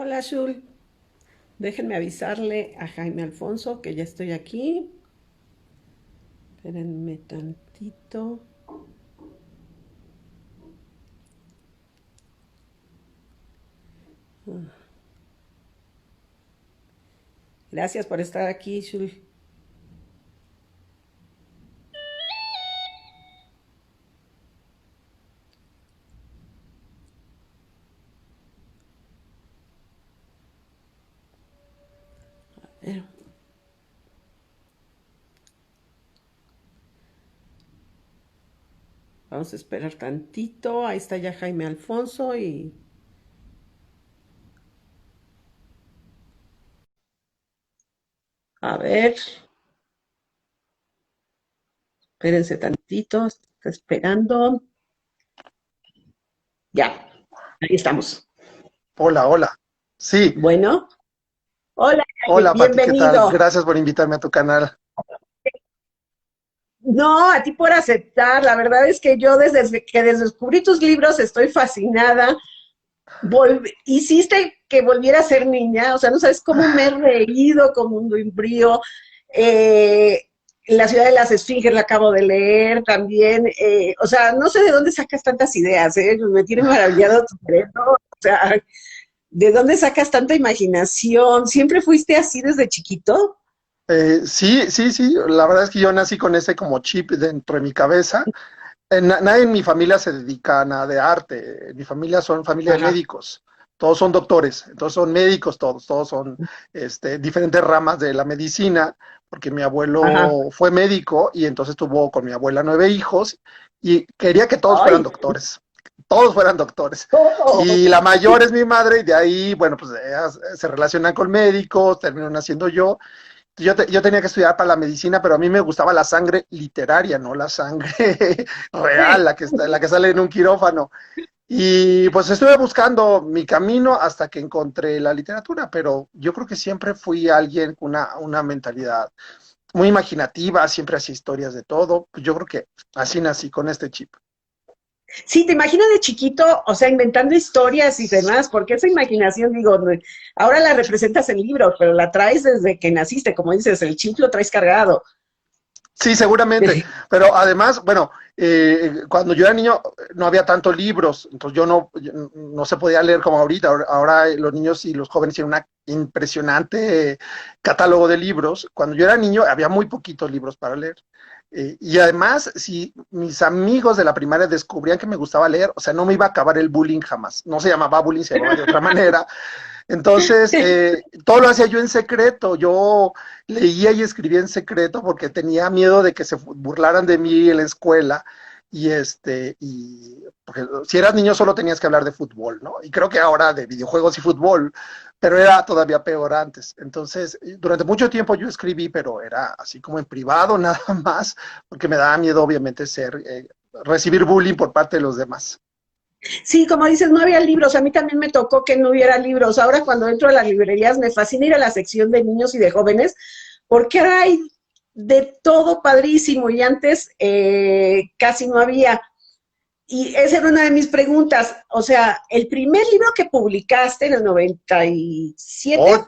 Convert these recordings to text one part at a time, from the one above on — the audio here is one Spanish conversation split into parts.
Hola, Shul. Déjenme avisarle a Jaime Alfonso que ya estoy aquí. Espérenme tantito. Gracias por estar aquí, Shul. Eh, Vamos a esperar tantito. Ahí está ya Jaime Alfonso y... A ver, espérense tantito. Está esperando. Ya, ahí estamos. Hola, hola. Sí, Bueno, hola Jaime, hola Pati, ¿qué tal? bienvenido. Gracias por invitarme a tu canal. No, a ti por aceptar. La verdad es que yo desde que descubrí tus libros estoy fascinada. Hiciste que volviera a ser niña, o sea, no sabes cómo me he reído como un embrión. Eh, la ciudad de las esfinges la acabo de leer también. O sea, no sé de dónde sacas tantas ideas, ¿eh? Me tiene maravillado tu cerebro. O sea, ¿de dónde sacas tanta imaginación? ¿Siempre fuiste así desde chiquito? Sí, sí, sí, la verdad es que yo nací con ese como chip dentro de mi cabeza. Nadie en mi familia se dedica a nada de arte. En mi familia son familia de Ajá, médicos. Todos son doctores, entonces son médicos todos, todos son diferentes ramas de la medicina, porque mi ajá. abuelo fue médico y entonces tuvo con mi abuela 9 hijos y quería que todos fueran Ay, doctores. Todos fueran doctores. ¿cómo? Y la mayor es mi madre, y de ahí, bueno, pues ellas se relacionan con médicos, terminó naciendo yo. Yo tenía que estudiar para la medicina, pero a mí me gustaba la sangre literaria, no la sangre real, la que sale en un quirófano. Y pues estuve buscando mi camino hasta que encontré la literatura, pero yo creo que siempre fui alguien con una mentalidad muy imaginativa, siempre hacía historias de todo. Pues yo creo que así nací con este chip. Sí, te imaginas de chiquito, o sea, inventando historias y demás, porque esa imaginación, digo, ahora la representas en libros, pero la traes desde que naciste, como dices, el chip lo traes cargado. Sí, seguramente, pero además, bueno, cuando yo era niño no había tantos libros, entonces yo no se podía leer como ahorita. Ahora los niños y los jóvenes tienen un impresionante catálogo de libros. Cuando yo era niño había muy poquitos libros para leer. Y además, si mis amigos de la primaria descubrían que me gustaba leer, o sea, no me iba a acabar el bullying jamás. No se llamaba bullying, se llamaba de otra manera. Entonces, todo lo hacía yo en secreto. Yo leía y escribía en secreto porque tenía miedo de que se burlaran de mí en la escuela. Y porque si eras niño solo tenías que hablar de fútbol, ¿no? Y creo que ahora de videojuegos y fútbol, pero era todavía peor antes. Entonces, durante mucho tiempo yo escribí, pero era así como en privado nada más, porque me daba miedo obviamente recibir bullying por parte de los demás. Sí, como dices, no había libros, a mí también me tocó que no hubiera libros. Ahora cuando entro a las librerías me fascina ir a la sección de niños y de jóvenes, porque ahora hay de todo padrísimo y antes casi no había. Y esa era una de mis preguntas. O sea, el primer libro que publicaste en el 97. Oh,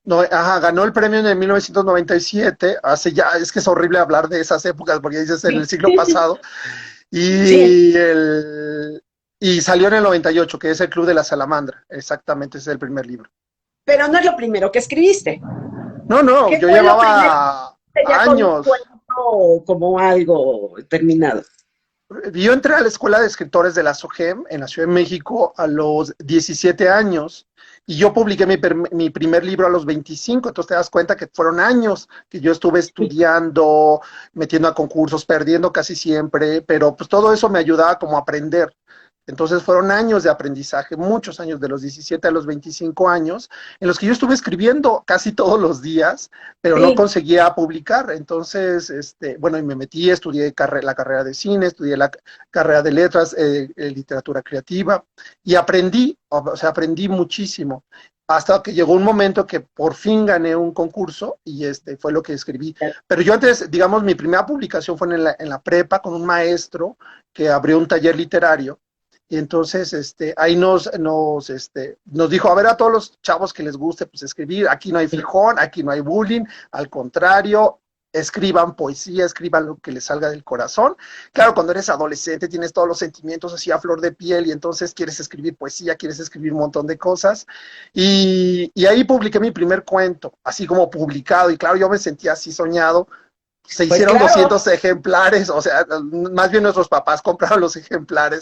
no, ajá, ganó el premio en el 1997, hace ya, es que es horrible hablar de esas épocas porque dices en el siglo pasado, Sí, y, el, y salió en el 98, que es el Club de la Salamandra, exactamente, ese es el primer libro. pero no es lo primero que escribiste. No, no, ¿Qué yo fue lo primero que llevaba escribiste ya con un años. cuento o como algo terminado? Yo entré a la Escuela de Escritores de la SOGEM en la Ciudad de México a los 17 años y yo publiqué mi primer libro a los 25, entonces te das cuenta que fueron años que yo estuve estudiando, metiendo a concursos, perdiendo casi siempre, pero pues todo eso me ayudaba como a aprender. Entonces fueron años de aprendizaje, muchos años, de los 17 a los 25 años, en los que yo estuve escribiendo casi todos los días, pero no Sí, conseguía publicar. Entonces, bueno, y me metí, estudié la carrera de cine, estudié la carrera de letras, literatura creativa, y aprendí, o sea, aprendí muchísimo, hasta que llegó un momento que por fin gané un concurso y fue lo que escribí. Pero yo antes, digamos, mi primera publicación fue en la prepa con un maestro que abrió un taller literario y entonces ahí nos dijo, a ver, a todos los chavos que les guste pues escribir, aquí no hay fijón, aquí no hay bullying, al contrario, escriban poesía, escriban lo que les salga del corazón. Claro, cuando eres adolescente tienes todos los sentimientos así a flor de piel y entonces quieres escribir poesía, quieres escribir un montón de cosas. Y ahí publiqué mi primer cuento, así como publicado, y claro, yo me sentía así soñado. Se Pues hicieron claro. 200 ejemplares, o sea, más bien nuestros papás compraron los ejemplares,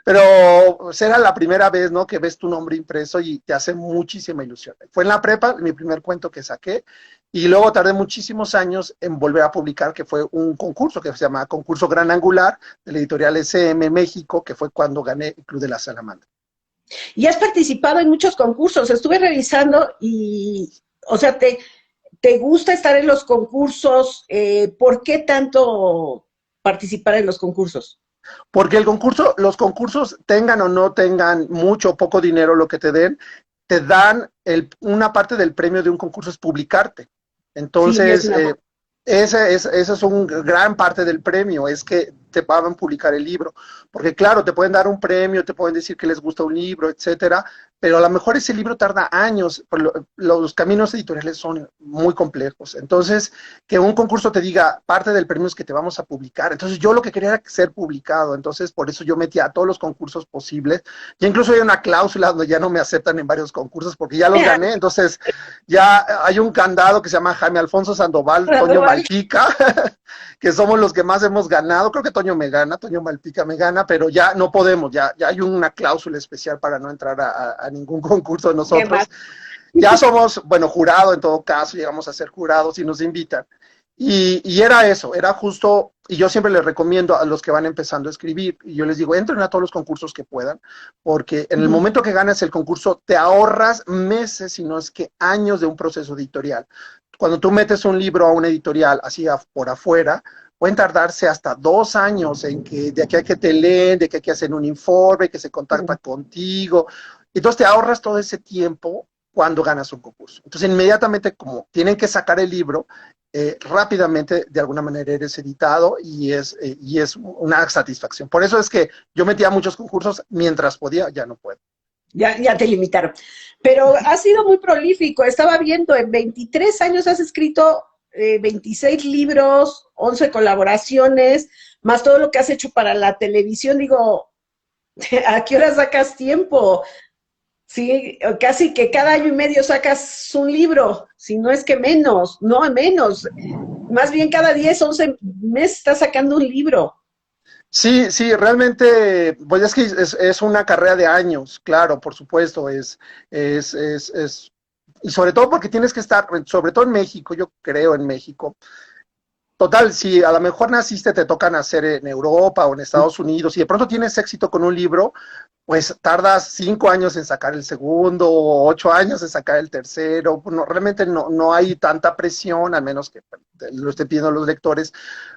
pero pues, era la primera vez, ¿no?, que ves tu nombre impreso y te hace muchísima ilusión. Fue en la prepa, mi primer cuento que saqué, y luego tardé muchísimos años en volver a publicar, que fue un concurso que se llama Concurso Gran Angular, de la editorial SM México, que fue cuando gané el Club de la Salamandra. Y has participado en muchos concursos, estuve revisando y, o sea, ¿te gusta estar en los concursos? ¿Por qué tanto participar en los concursos? Porque los concursos, tengan o no tengan mucho o poco dinero lo que te dan una parte del premio de un concurso es publicarte. Sí, es Entonces, una... esa es un gran parte del premio, es que te van a publicar el libro. Porque claro, te pueden dar un premio, te pueden decir que les gusta un libro, etcétera, pero a lo mejor ese libro tarda años, los caminos editoriales son muy complejos. Entonces, que un concurso te diga, parte del premio es que te vamos a publicar. Entonces, yo lo que quería era ser publicado, entonces por eso yo metí a todos los concursos posibles. Y incluso hay una cláusula donde ya no me aceptan en varios concursos porque ya los gané, entonces ya hay un candado que se llama Jaime Alfonso Sandoval, Toño Malpica, que somos los que más hemos ganado. Creo que Toño me gana, Toño Malpica me gana, pero ya no podemos, ya hay una cláusula especial para no entrar a ningún concurso de nosotros. Ya somos, bueno, jurado en todo caso, llegamos a ser jurados y nos invitan. Y era eso, era justo, y yo siempre les recomiendo a los que van empezando a escribir, y yo les digo, entren a todos los concursos que puedan, porque en el momento que ganas el concurso, te ahorras meses, si no es que años de un proceso editorial. Cuando tú metes un libro a una editorial así por afuera, pueden tardarse hasta 2 años en que de aquí a que te leen, de que aquí hacen un informe, que se contacta contigo. Entonces te ahorras todo ese tiempo cuando ganas un concurso. Entonces inmediatamente, como tienen que sacar el libro, rápidamente de alguna manera eres editado y es una satisfacción. Por eso es que yo metía muchos concursos mientras podía, ya no puedo. Ya te limitaron. Pero has sido muy prolífico. Estaba viendo, en 23 años has escrito 26 libros, 11 colaboraciones, más todo lo que has hecho para la televisión. Digo, ¿a qué hora sacas tiempo? Sí, casi que cada año y medio sacas un libro, si no es que menos, no menos. Más bien cada 10, 11 meses estás sacando un libro. Sí, sí, realmente, pues es que es una carrera de años, claro, por supuesto, y sobre todo porque tienes que estar, sobre todo en México, yo creo en México. Total, si a lo mejor naciste, te toca nacer en Europa o en Estados Unidos y de pronto tienes éxito con un libro, pues tardas 5 años en sacar el segundo, o 8 años en sacar el tercero. No, realmente no hay tanta presión, al menos que lo estén pidiendo los lectores.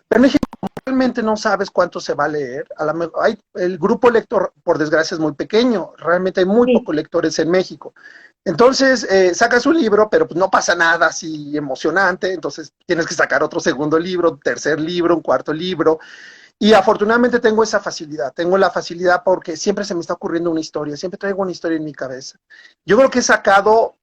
Pero en México realmente no sabes cuánto se va a leer. El grupo lector, por desgracia, es muy pequeño. Realmente hay muy pocos lectores en México. Entonces, sacas un libro, pero pues no pasa nada así emocionante, entonces tienes que sacar otro segundo libro, tercer libro, un cuarto libro, y afortunadamente tengo la facilidad porque siempre se me está ocurriendo una historia, siempre traigo una historia en mi cabeza. Yo creo que he sacado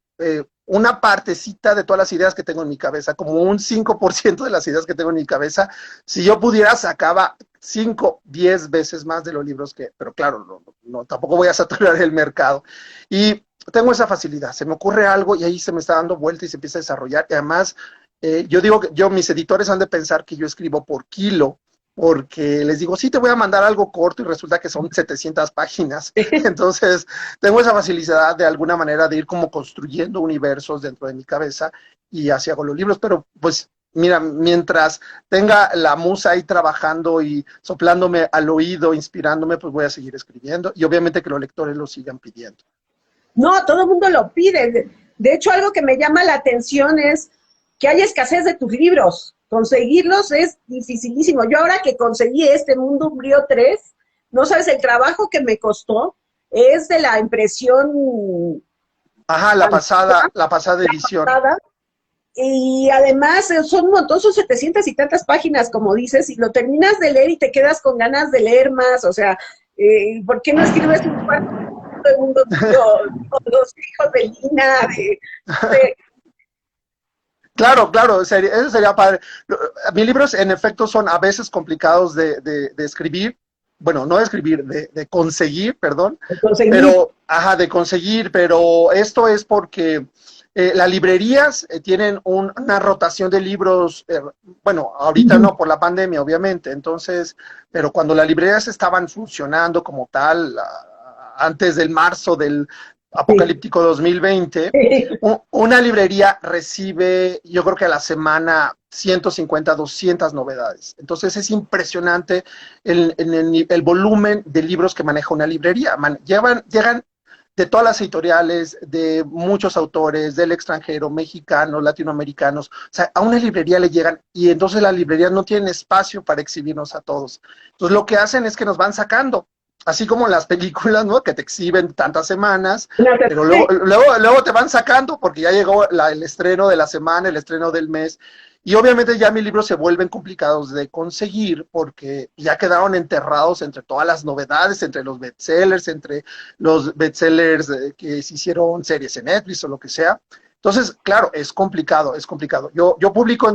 una partecita de todas las ideas que tengo en mi cabeza, como un 5% de las ideas que tengo en mi cabeza. Si yo pudiera, sacaba 5, 10 veces más de los libros pero claro, tampoco voy a saturar el mercado. Y tengo esa facilidad, se me ocurre algo y ahí se me está dando vuelta y se empieza a desarrollar. Y además, yo digo que mis editores han de pensar que yo escribo por kilo, porque les digo, sí, te voy a mandar algo corto y resulta que son 700 páginas. Entonces, tengo esa facilidad de alguna manera de ir como construyendo universos dentro de mi cabeza y así hago los libros, pero pues mira, mientras tenga la musa ahí trabajando y soplándome al oído, inspirándome, pues voy a seguir escribiendo y obviamente que los lectores lo sigan pidiendo. No, todo el mundo lo pide. De hecho, algo que me llama la atención es que hay escasez de tus libros. Conseguirlos es dificilísimo. Yo ahora que conseguí Mundo Umbrío 3, no sabes el trabajo que me costó. Es de la impresión... Ajá, la pasada edición. Y además son un montón, son 700 y tantas páginas, como dices, y lo terminas de leer y te quedas con ganas de leer más. O sea, ¿Por qué no escribes un cuarto de mundo tuyo, los hijos de Lina, no sé? Claro, claro, eso sería padre. Mis libros, en efecto, son a veces complicados de escribir, bueno, no de escribir, de conseguir, perdón, De conseguir. pero, ajá, de conseguir, pero esto es porque las librerías tienen una rotación de libros, bueno, ahorita no por la pandemia, obviamente, entonces, pero cuando las librerías estaban funcionando como tal, antes del marzo del Sí. apocalíptico 2020, una librería recibe, yo creo que a la semana, 150, 200 novedades. Entonces es impresionante el volumen de libros que maneja una librería. Llegan de todas las editoriales, de muchos autores, del extranjero, mexicanos, latinoamericanos. O sea, a una librería le llegan y entonces las librerías no tienen espacio para exhibirnos a todos. Entonces lo que hacen es que nos van sacando, así como las películas, ¿no? Que te exhiben tantas semanas, pero luego te van sacando porque ya llegó el estreno de la semana, el estreno del mes, y obviamente ya mis libros se vuelven complicados de conseguir porque ya quedaron enterrados entre todas las novedades, entre los bestsellers que se hicieron series en Netflix o lo que sea. Entonces, claro, es complicado, es complicado. Yo publico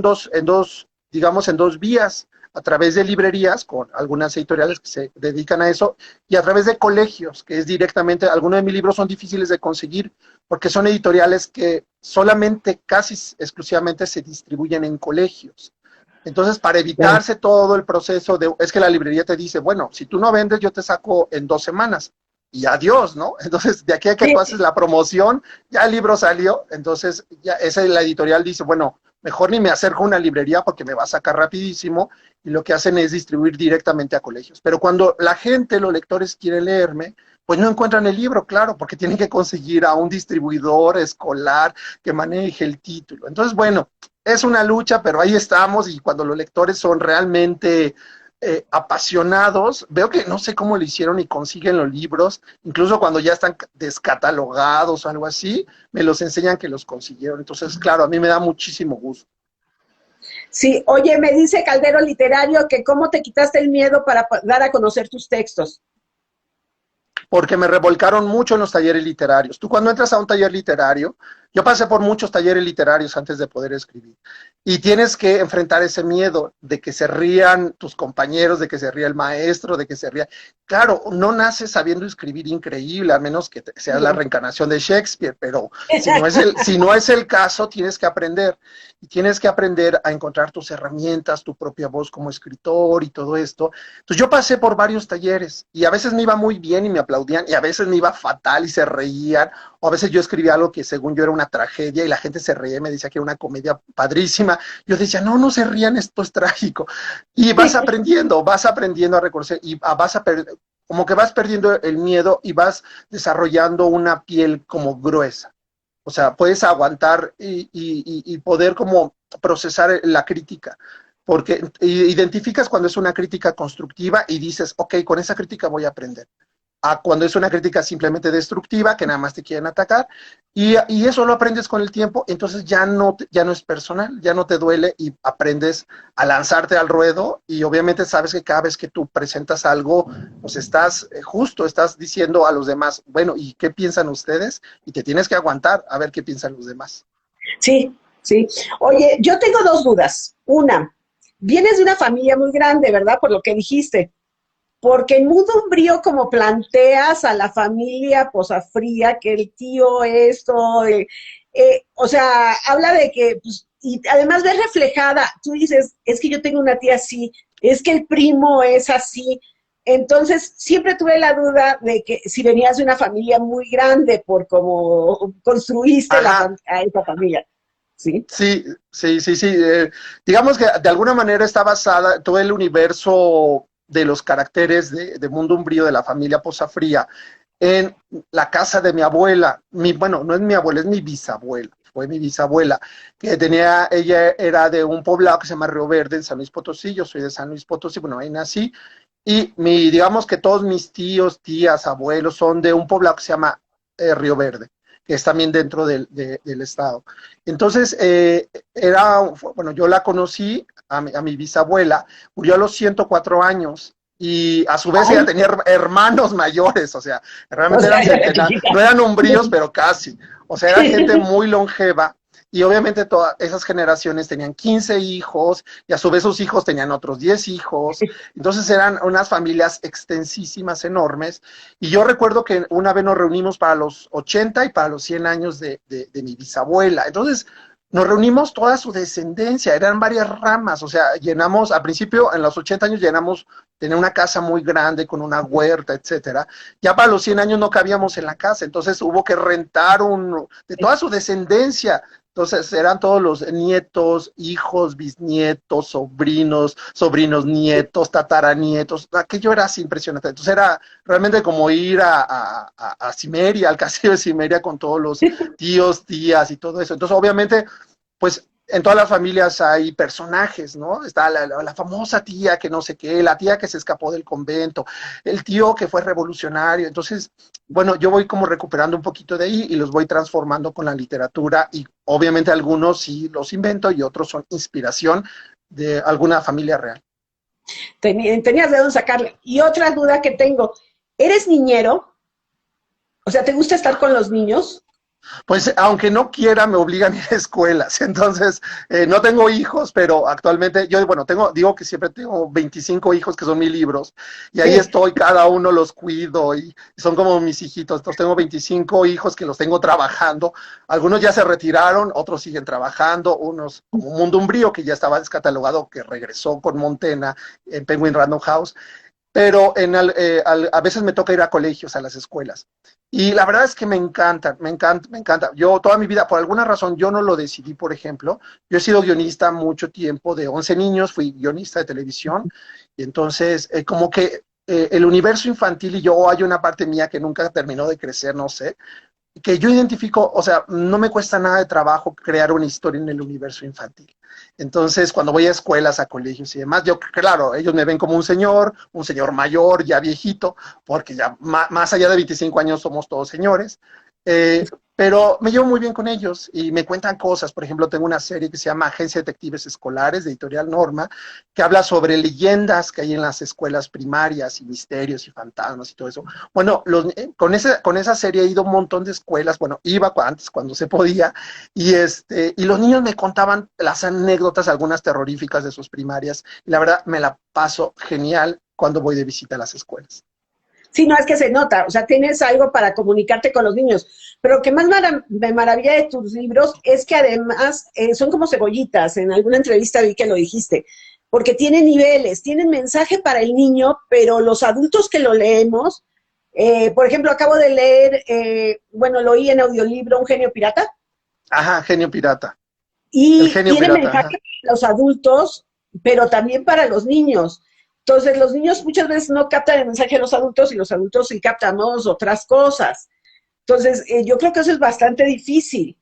digamos, en dos vías, a través de librerías, con algunas editoriales que se dedican a eso, y a través de colegios, que es directamente, algunos de mis libros son difíciles de conseguir, porque son editoriales que solamente, casi exclusivamente se distribuyen en colegios. Entonces, para Ya. evitarse todo el proceso es que la librería te dice, bueno, si tú no vendes, yo te saco en 2 semanas. Y adiós, ¿no? Entonces, de aquí a que tú haces Sí, la promoción, ya el libro salió, entonces ya la editorial dice, bueno, mejor ni me acerco a una librería porque me va a sacar rapidísimo, y lo que hacen es distribuir directamente a colegios. Pero cuando la gente, los lectores quieren leerme, pues no encuentran el libro, claro, porque tienen que conseguir a un distribuidor escolar que maneje el título. Entonces, bueno, es una lucha, pero ahí estamos, y cuando los lectores son realmente apasionados, veo que no sé cómo lo hicieron y consiguen los libros, incluso cuando ya están descatalogados o algo así, me los enseñan que los consiguieron. Entonces, claro, a mí me da muchísimo gusto. sí. Oye, me dice Caldero Literario que cómo te quitaste el miedo para dar a conocer tus textos. Porque me revolcaron mucho en los talleres literarios. Tú cuando entras a un taller literario, yo pasé por muchos talleres literarios antes de poder escribir, y tienes que enfrentar ese miedo de que se rían tus compañeros, de que se ría el maestro, de que se ría. Claro, no naces sabiendo escribir increíble, a menos que seas la No. reencarnación de Shakespeare, pero si no es el caso, tienes que aprender. Y tienes que aprender a encontrar tus herramientas, tu propia voz como escritor y todo esto. Entonces yo pasé por varios talleres y a veces me iba muy bien y me aplaudían, y a veces me iba fatal y se reían, o a veces yo escribía algo que según yo era una tragedia y la gente se reía y me decía que era una comedia padrísima. Yo decía, no, no se rían, esto es trágico. Y vas aprendiendo a reconocer y como que vas perdiendo el miedo y vas desarrollando una piel como gruesa. O sea, puedes aguantar y poder como procesar la crítica, porque identificas cuando es una crítica constructiva y dices, ok, con esa crítica voy a aprender. A cuando es una crítica simplemente destructiva, que nada más te quieren atacar, y eso lo aprendes con el tiempo, entonces ya no es personal, ya no te duele y aprendes a lanzarte al ruedo, y obviamente sabes que cada vez que tú presentas algo, pues estás diciendo a los demás, bueno, ¿y qué piensan ustedes? Y te tienes que aguantar a ver qué piensan los demás. Sí, sí. Oye, yo tengo dos dudas. Una, vienes de una familia muy grande, ¿verdad? Por lo que dijiste. Porque en Mundo Umbrío, como planteas a la familia Posafría, que el tío esto, o sea, habla de que, pues, y además ves reflejada, tú dices, es que yo tengo una tía así, es que el primo es así. Entonces, siempre tuve la duda de que si venías de una familia muy grande por cómo construiste Ajá, a esa familia, ¿sí? sí, sí, sí, sí. Digamos que de alguna manera está basada todo el universo de los caracteres de Mundo Umbrío de la familia Posafría en la casa de mi abuela. Bueno, no es mi abuela, es mi bisabuela. Fue mi bisabuela, ella era de un poblado que se llama Río Verde, en San Luis Potosí. Yo soy de San Luis Potosí, bueno, ahí nací. Y digamos que todos mis tíos, tías, abuelos son de un poblado que se llama Río Verde, que es también dentro del estado. Entonces, bueno, yo la conocí a mi bisabuela, murió a los 104 años, y a su vez ella Ay, tenía hermanos mayores, o sea, o realmente sea, eran era centenarios, chiquita. no eran umbríos, pero casi. O sea, era gente muy longeva y obviamente todas esas generaciones tenían 15 hijos y a su vez sus hijos tenían otros 10 hijos. Entonces eran unas familias extensísimas, enormes. Y yo recuerdo que una vez nos reunimos para los 80 y para los 100 años de mi bisabuela. Entonces nos reunimos toda su descendencia, eran varias ramas, o sea, llenamos, al principio, en los 80 años llenamos, tenía una casa muy grande con una huerta, etcétera. Ya para los 100 años no cabíamos en la casa, entonces hubo que rentar de toda su descendencia. Entonces eran todos los nietos, hijos, bisnietos, sobrinos, sobrinos nietos, tataranietos. Aquello era así impresionante. Entonces era realmente como ir a Cimeria, al castillo de Cimeria con todos los tíos, tías y todo eso. Entonces, obviamente, pues en todas las familias hay personajes, ¿no? Está la famosa tía que no sé qué, la tía que se escapó del convento, el tío que fue revolucionario. Entonces, bueno, yo voy como recuperando un poquito de ahí y los voy transformando con la literatura y obviamente algunos sí los invento y otros son inspiración de alguna familia real. Tenías de dónde sacarle. Y otra duda que tengo, ¿eres niñero? O sea, ¿te gusta estar con los niños? Pues aunque no quiera, me obligan a ir a escuelas. Entonces, no tengo hijos, pero actualmente, yo, bueno, digo que siempre tengo 25 hijos que son mis libros, y ahí Sí. estoy, cada uno los cuido, y son como mis hijitos. Entonces, tengo 25 hijos que los tengo trabajando. Algunos ya se retiraron, otros siguen trabajando, unos como Mundo Umbrío, que ya estaba descatalogado, que regresó con Montena en Penguin Random House. Pero a veces me toca ir a colegios, a las escuelas. Y la verdad es que me encantan, me encanta, me encanta. Yo toda mi vida, por alguna razón, yo no lo decidí, por ejemplo. Yo he sido guionista mucho tiempo, de 11 niños, fui guionista de televisión. Y entonces, como que el universo infantil y yo, hay una parte mía que nunca terminó de crecer, no sé, que yo identifico, o sea, no me cuesta nada de trabajo crear una historia en el universo infantil. Entonces, cuando voy a escuelas, a colegios y demás, yo, claro, ellos me ven como un señor mayor, ya viejito, porque ya más allá de 25 años somos todos señores, pero me llevo muy bien con ellos y me cuentan cosas. Por ejemplo, tengo una serie que se llama Agencia de Detectives Escolares, de Editorial Norma, que habla sobre leyendas que hay en las escuelas primarias y misterios y fantasmas y todo eso. Bueno, con esa serie he ido a un montón de escuelas, bueno, iba antes cuando se podía, y los niños me contaban las anécdotas, algunas terroríficas de sus primarias, y la verdad me la paso genial cuando voy de visita a las escuelas. Sí, no, es que se nota, o sea, tienes algo para comunicarte con los niños. Pero lo que más me maravilla de tus libros es que además son como cebollitas, en alguna entrevista vi que lo dijiste, porque tienen niveles, tienen mensaje para el niño, pero los adultos que lo leemos, por ejemplo, acabo de leer, bueno, lo oí en audiolibro, Un genio pirata, Ajá, genio pirata. El y genio tiene pirata, mensaje ajá. para los adultos, pero también para los niños. Entonces, los niños muchas veces no captan el mensaje de los adultos y los adultos sí captamos otras cosas. Entonces, yo creo que eso es bastante difícil.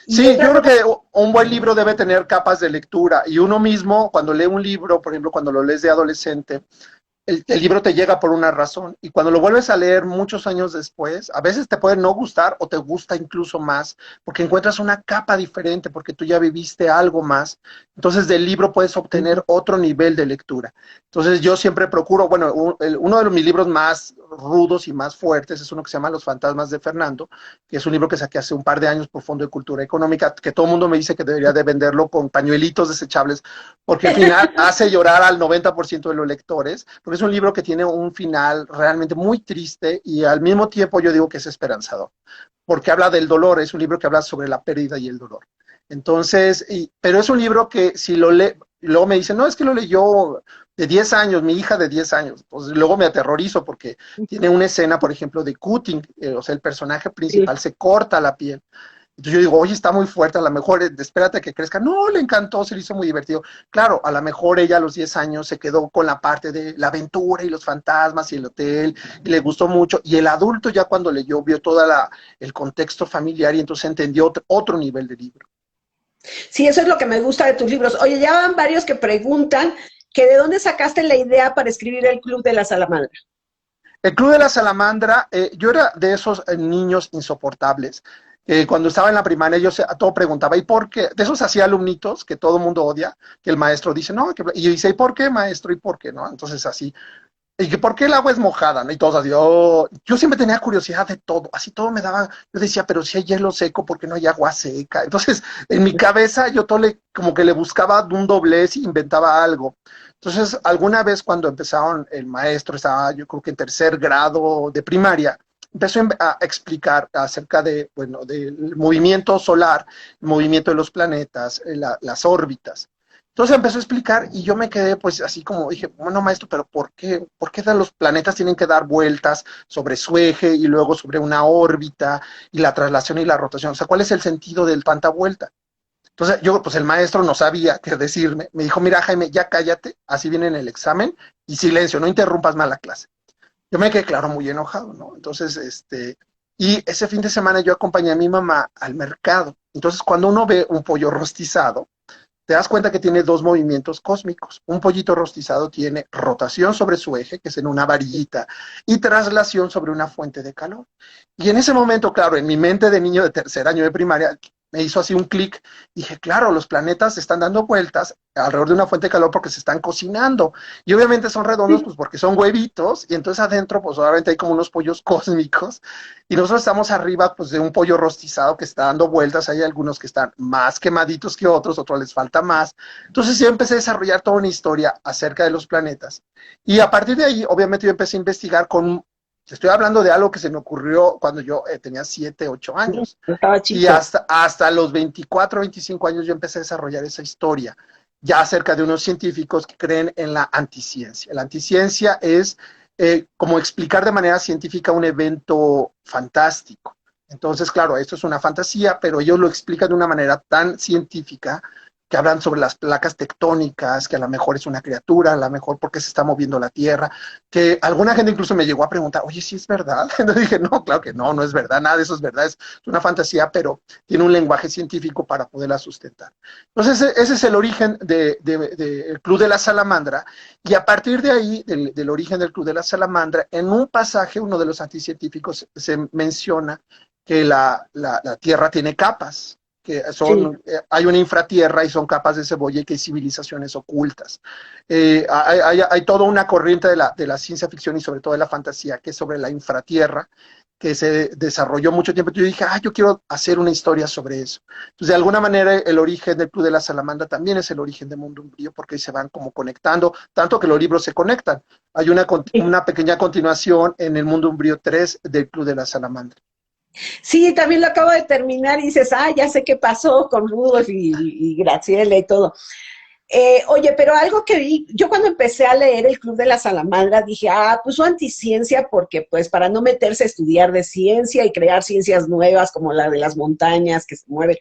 Y Sí, otra yo creo cosa, que un buen libro debe tener capas de lectura y uno mismo, cuando lee un libro, por ejemplo, cuando lo lees de adolescente, el libro te llega por una razón y cuando lo vuelves a leer muchos años después, a veces te puede no gustar o te gusta incluso más porque encuentras una capa diferente, porque tú ya viviste algo más. Entonces del libro puedes obtener otro nivel de lectura. Entonces yo siempre procuro, bueno, uno de mis libros más rudos y más fuertes es uno que se llama Los fantasmas de Fernando, que es un libro que saqué hace un par de años por Fondo de Cultura Económica, que todo el mundo me dice que debería de venderlo con pañuelitos desechables, porque al final hace llorar al 90% de los lectores, porque es un libro que tiene un final realmente muy triste y al mismo tiempo yo digo que es esperanzador, porque habla del dolor, es un libro que habla sobre la pérdida y el dolor. Entonces, pero es un libro que si lo lee, luego me dicen, no, es que lo leyó de 10 años, mi hija de 10 años. Pues luego me aterrorizo porque tiene una escena, por ejemplo, de cutting, o sea, el personaje principal se corta la piel. Entonces yo digo, oye, está muy fuerte, a lo mejor espérate a que crezca. No, le encantó, se le hizo muy divertido. Claro, a lo mejor ella a los 10 años se quedó con la parte de la aventura y los fantasmas y el hotel, y le gustó mucho. Y el adulto ya cuando leyó, vio todo el contexto familiar y entonces entendió otro nivel de libro. sí, eso es lo que me gusta de tus libros. Oye, ya van varios que preguntan que de dónde sacaste la idea para escribir el Club de la Salamandra. El Club de la Salamandra, yo era de esos niños insoportables. Cuando estaba en la primaria, a todo preguntaba, ¿y por qué? De esos así alumnitos que todo el mundo odia, que el maestro dice, no, y yo dice, ¿y por qué, maestro? ¿Y por qué? ¿No? Entonces así. y que por qué el agua es mojada, ¿no? Y todos así, oh, yo siempre tenía curiosidad de todo, así todo me daba, yo decía, pero si hay hielo seco, ¿por qué no hay agua seca? Entonces, en mi cabeza yo todo como que le buscaba un doblez y inventaba algo. Entonces, alguna vez cuando empezaron, el maestro estaba, yo creo que en tercer grado de primaria, empezó a explicar acerca de, bueno, del movimiento solar, el movimiento de los planetas, las órbitas. Entonces empezó a explicar y yo me quedé pues así como dije, bueno maestro, pero por qué los planetas tienen que dar vueltas sobre su eje y luego sobre una órbita y la traslación y la rotación? O sea, ¿cuál es el sentido de tanta vuelta? Entonces yo, pues el maestro no sabía qué decirme. Me dijo, mira Jaime, ya cállate, así viene en el examen y silencio, no interrumpas más la clase. Yo me quedé, claro, muy enojado, ¿no? Entonces, y ese fin de semana yo acompañé a mi mamá al mercado. Entonces, cuando uno ve un pollo rostizado, te das cuenta que tiene dos movimientos cósmicos. Un pollito rostizado tiene rotación sobre su eje, que es en una varillita, y traslación sobre una fuente de calor. Y en ese momento, claro, en mi mente de niño de tercer año de primaria, me hizo así un clic. Dije, claro, los planetas están dando vueltas alrededor de una fuente de calor porque se están cocinando. Y obviamente son redondos, pues porque son huevitos, y entonces adentro, pues obviamente hay como unos pollos cósmicos, y nosotros estamos arriba, pues de un pollo rostizado que está dando vueltas. Hay algunos que están más quemaditos que otros, otros les falta más. Entonces yo empecé a desarrollar toda una historia acerca de los planetas. Y a partir de ahí, obviamente yo empecé a investigar con, estoy hablando de algo que se me ocurrió cuando yo tenía 7, 8 años. Estaba Y chico. hasta los 24, 25 años yo empecé a desarrollar esa historia, ya acerca de unos científicos que creen en la anticiencia. La anticiencia es como explicar de manera científica un evento fantástico. Entonces, claro, esto es una fantasía, pero ellos lo explican de una manera tan científica que hablan sobre las placas tectónicas, que a lo mejor es una criatura, a lo mejor porque se está moviendo la Tierra, que alguna gente incluso me llegó a preguntar, oye, ¿sí es verdad? Entonces dije, no, claro que no, no es verdad, nada de eso es verdad, es una fantasía, pero tiene un lenguaje científico para poderla sustentar. Entonces, ese es el origen del Club de la Salamandra, y a partir de ahí, del origen del Club de la Salamandra, en un pasaje, uno de los anticientíficos se menciona que la Tierra tiene capas, que Sí. son, hay una infratierra y son capas de cebolla y que hay civilizaciones ocultas. Hay toda una corriente de la ciencia ficción y sobre todo de la fantasía que es sobre la infratierra, que se desarrolló mucho tiempo. Yo dije, yo quiero hacer una historia sobre eso. Entonces, de alguna manera, el origen del Club de la Salamandra también es el origen de Mundo Umbrío, porque se van como conectando, tanto que los libros se conectan. Hay una pequeña continuación en el Mundo Umbrío 3 del Club de la Salamandra. Sí, también lo acabo de terminar y dices, ya sé qué pasó con Rudolf y Graciela y todo. Oye, pero algo que vi, yo cuando empecé a leer el Club de la Salamandra dije, puso anticiencia porque pues para no meterse a estudiar de ciencia y crear ciencias nuevas como la de las montañas que se mueven,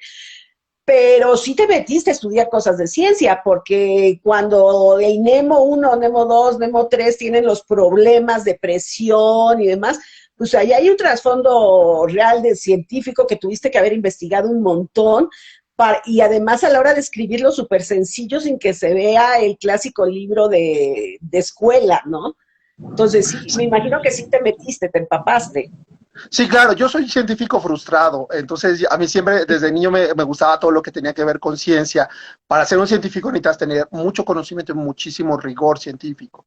pero sí te metiste a estudiar cosas de ciencia, porque cuando el Nemo 1, Nemo 2, Nemo 3 tienen los problemas de presión y demás, pues ahí hay un trasfondo real de científico que tuviste que haber investigado un montón, y además a la hora de escribirlo súper sencillo sin que se vea el clásico libro de escuela, ¿no? Entonces sí, me imagino que sí te metiste, te empapaste. Sí, claro, yo soy científico frustrado, entonces a mí siempre desde niño me gustaba todo lo que tenía que ver con ciencia. Para ser un científico necesitas tener mucho conocimiento y muchísimo rigor científico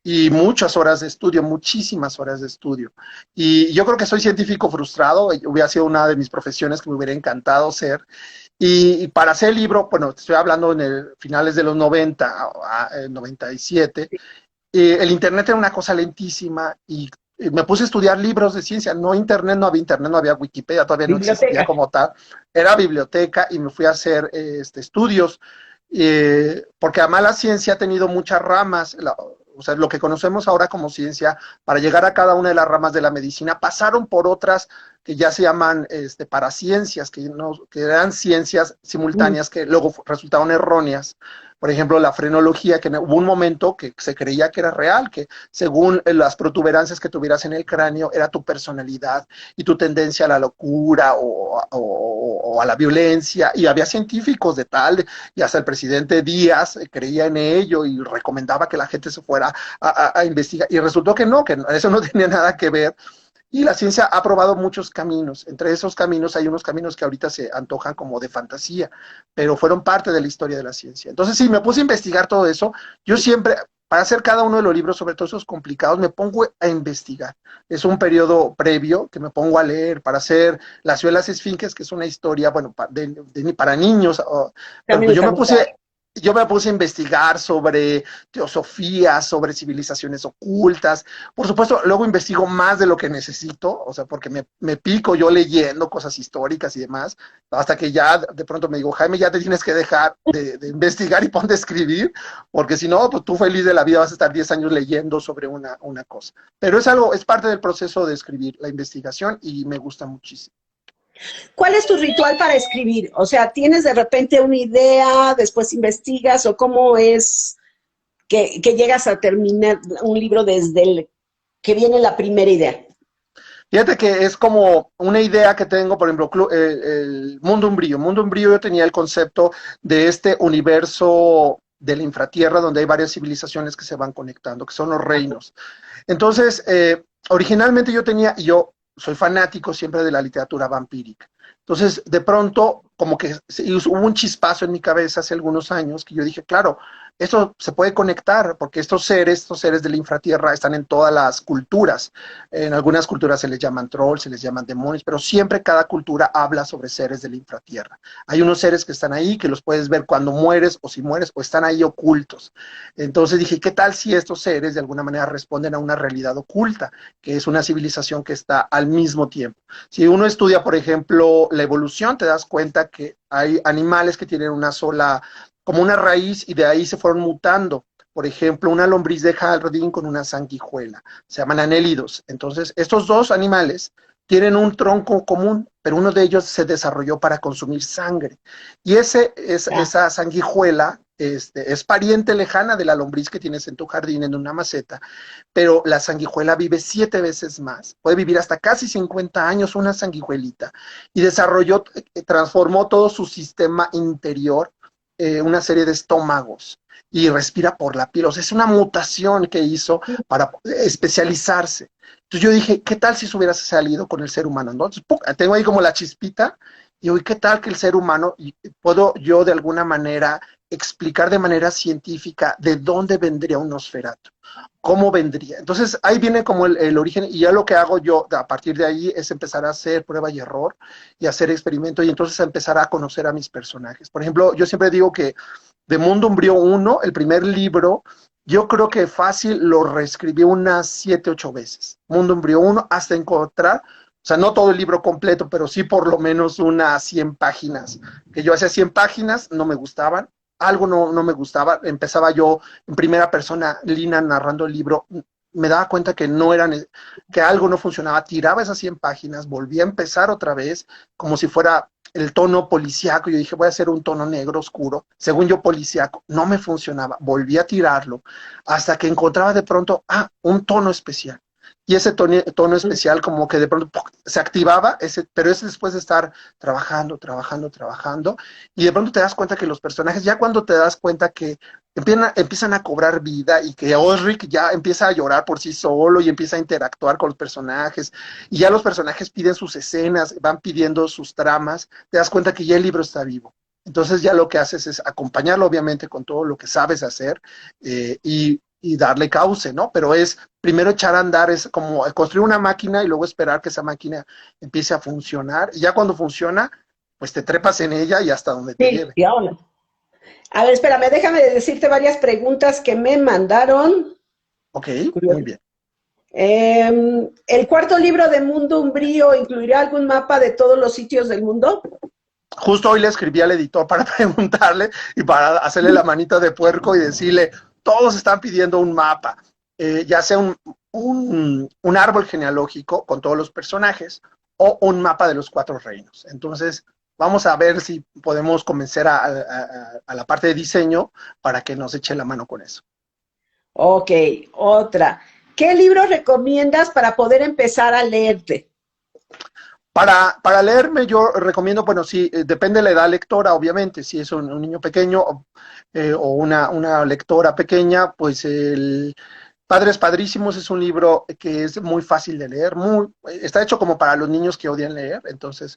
y muchas horas de estudio, muchísimas horas de estudio. Y yo creo que soy científico frustrado, hubiera sido una de mis profesiones que me hubiera encantado ser. Y para hacer el libro, bueno, estoy hablando en el finales de los 90, 97, el Internet era una cosa lentísima y me puse a estudiar libros de ciencia, no internet, no había internet, no había Wikipedia, todavía no existía Biblioteca. como tal, era biblioteca y me fui a hacer estudios, porque además la ciencia ha tenido muchas ramas, o sea, lo que conocemos ahora como ciencia, para llegar a cada una de las ramas de la medicina, pasaron por otras que ya se llaman paraciencias, que eran ciencias Mm. simultáneas que luego resultaron erróneas. Por ejemplo, la frenología, que hubo un momento que se creía que era real, que según las protuberancias que tuvieras en el cráneo, era tu personalidad y tu tendencia a la locura o a la violencia. Y había científicos de tal, y hasta el presidente Díaz creía en ello y recomendaba que la gente se fuera a investigar. Y resultó que no, eso no tenía nada que ver. Y la ciencia ha probado muchos caminos. Entre esos caminos hay unos caminos que ahorita se antojan como de fantasía, pero fueron parte de la historia de la ciencia. Entonces, sí, me puse a investigar todo eso. Yo siempre, para hacer cada uno de los libros, sobre todo esos complicados, me pongo a investigar. Es un periodo previo que me pongo a leer para hacer Las Ciudad de las Esfinges, que es una historia, bueno, para niños, pero También pues está muy padre. yo me puse a investigar sobre teosofía, sobre civilizaciones ocultas. Por supuesto, luego investigo más de lo que necesito, o sea, porque me pico yo leyendo cosas históricas y demás, hasta que ya de pronto me digo, Jaime, ya te tienes que dejar de investigar y ponte a escribir, porque si no, pues tú feliz de la vida vas a estar 10 años leyendo sobre una cosa. Pero es algo, es parte del proceso de escribir, la investigación, y me gusta muchísimo. ¿Cuál es tu ritual para escribir? O sea, ¿tienes de repente una idea, después investigas o cómo es que llegas a terminar un libro desde el que viene la primera idea? Fíjate que es como una idea que tengo, por ejemplo, el Mundo Umbrío. Mundo Umbrío yo tenía el concepto de este universo de la infratierra donde hay varias civilizaciones que se van conectando, que son los reinos. Entonces, originalmente yo tenía, y yo soy fanático siempre de la literatura vampírica. Entonces, de pronto, como que hubo un chispazo en mi cabeza hace algunos años que yo dije, claro, esto se puede conectar porque estos seres de la infratierra están en todas las culturas. En algunas culturas se les llaman trolls, se les llaman demonios, pero siempre cada cultura habla sobre seres de la infratierra. Hay unos seres que están ahí, que los puedes ver cuando mueres o si mueres, o están ahí ocultos. Entonces dije, ¿qué tal si estos seres de alguna manera responden a una realidad oculta, que es una civilización que está al mismo tiempo? Si uno estudia, por ejemplo, la evolución, te das cuenta que hay animales que tienen una sola, como una raíz, y de ahí se fueron mutando. Por ejemplo, una lombriz de jardín con una sanguijuela. Se llaman anélidos. Entonces, estos dos animales tienen un tronco común, pero uno de ellos se desarrolló para consumir sangre. Y Ya. esa sanguijuela es pariente lejana de la lombriz que tienes en tu jardín, en una maceta, pero la sanguijuela vive 7 veces más. Puede vivir hasta casi 50 años una sanguijuelita. Y desarrolló, transformó todo su sistema interior, una serie de estómagos, y respira por la piel. O sea, es una mutación que hizo para especializarse. Entonces yo dije, ¿qué tal si eso hubiera salido con el ser humano? Entonces, ¡pum!, tengo ahí como la chispita, y digo, ¿y qué tal que el ser humano, y puedo yo de alguna manera explicar de manera científica de dónde vendría un Nosferatu? ¿Cómo vendría? Entonces ahí viene como el origen, y ya lo que hago yo a partir de ahí es empezar a hacer prueba y error y hacer experimento, y entonces a empezar a conocer a mis personajes. Por ejemplo, yo siempre digo que de Mundo Umbrío 1, el primer libro, yo creo que fácil lo reescribí unas 7, 8 veces. Mundo Umbrío 1 hasta encontrar, o sea, no todo el libro completo, pero sí por lo menos unas 100 páginas. Que yo hacía 100 páginas, no me gustaban, algo no me gustaba, empezaba yo en primera persona, Lina narrando el libro, me daba cuenta que no eran, que algo no funcionaba, tiraba esas 100 páginas, volvía a empezar otra vez, como si fuera el tono policíaco. Yo dije, voy a hacer un tono negro oscuro, según yo policíaco, no me funcionaba, volví a tirarlo, hasta que encontraba de pronto, un tono especial. Y ese tono especial como que de pronto ¡puc!, se activaba, pero es después de estar trabajando, y de pronto te das cuenta que los personajes, ya cuando te das cuenta que empiezan a cobrar vida, y que Osric ya empieza a llorar por sí solo y empieza a interactuar con los personajes, y ya los personajes piden sus escenas, van pidiendo sus tramas, te das cuenta que ya el libro está vivo. Entonces ya lo que haces es acompañarlo obviamente con todo lo que sabes hacer, y darle cauce, ¿no? Pero es primero echar a andar, es como construir una máquina y luego esperar que esa máquina empiece a funcionar. Y ya cuando funciona, pues te trepas en ella y hasta donde te Sí, lleve. diablo. A ver, espérame, déjame decirte varias preguntas que me mandaron. Ok, muy Curioso. bien. ¿El cuarto libro de Mundo Umbrío incluirá algún mapa de todos los sitios del mundo? Justo hoy le escribí al editor para preguntarle y para hacerle la manita de puerco y decirle, todos están pidiendo un mapa, ya sea un árbol genealógico con todos los personajes o un mapa de los 4 reinos. Entonces, vamos a ver si podemos convencer a la parte de diseño para que nos eche la mano con eso. Ok, otra. ¿Qué libro recomiendas para poder empezar a leerte? Para leerme yo recomiendo, bueno, sí, depende de la edad lectora, obviamente, si es un niño pequeño, o una lectora pequeña, pues el Padres Padrísimos es un libro que es muy fácil de leer, está hecho como para los niños que odian leer, entonces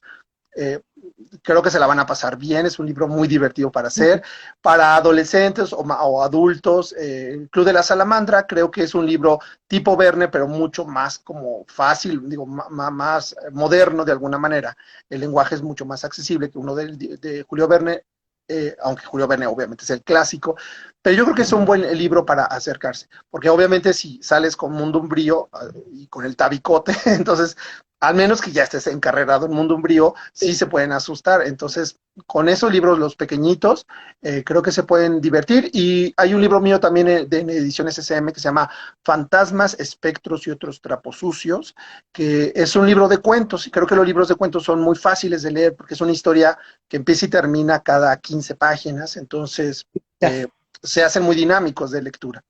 creo que se la van a pasar bien, es un libro muy divertido para hacer, para adolescentes o adultos. El Club de la Salamandra creo que es un libro tipo Verne, pero mucho más como fácil, digo, más moderno de alguna manera. El lenguaje es mucho más accesible que uno de Julio Verne, aunque Julio Verne obviamente es el clásico, pero yo creo que es un buen libro para acercarse, porque obviamente si sales con Mundo Umbrío y con el tabicote, entonces al menos que ya estés encarrerado en Mundo Umbrío, sí se pueden asustar. Entonces, con esos libros, los pequeñitos, creo que se pueden divertir. Y hay un libro mío también de Ediciones SM que se llama Fantasmas, Espectros y otros trapos sucios, que es un libro de cuentos. Y creo que los libros de cuentos son muy fáciles de leer porque es una historia que empieza y termina cada 15 páginas. Entonces, se hacen muy dinámicos de lectura.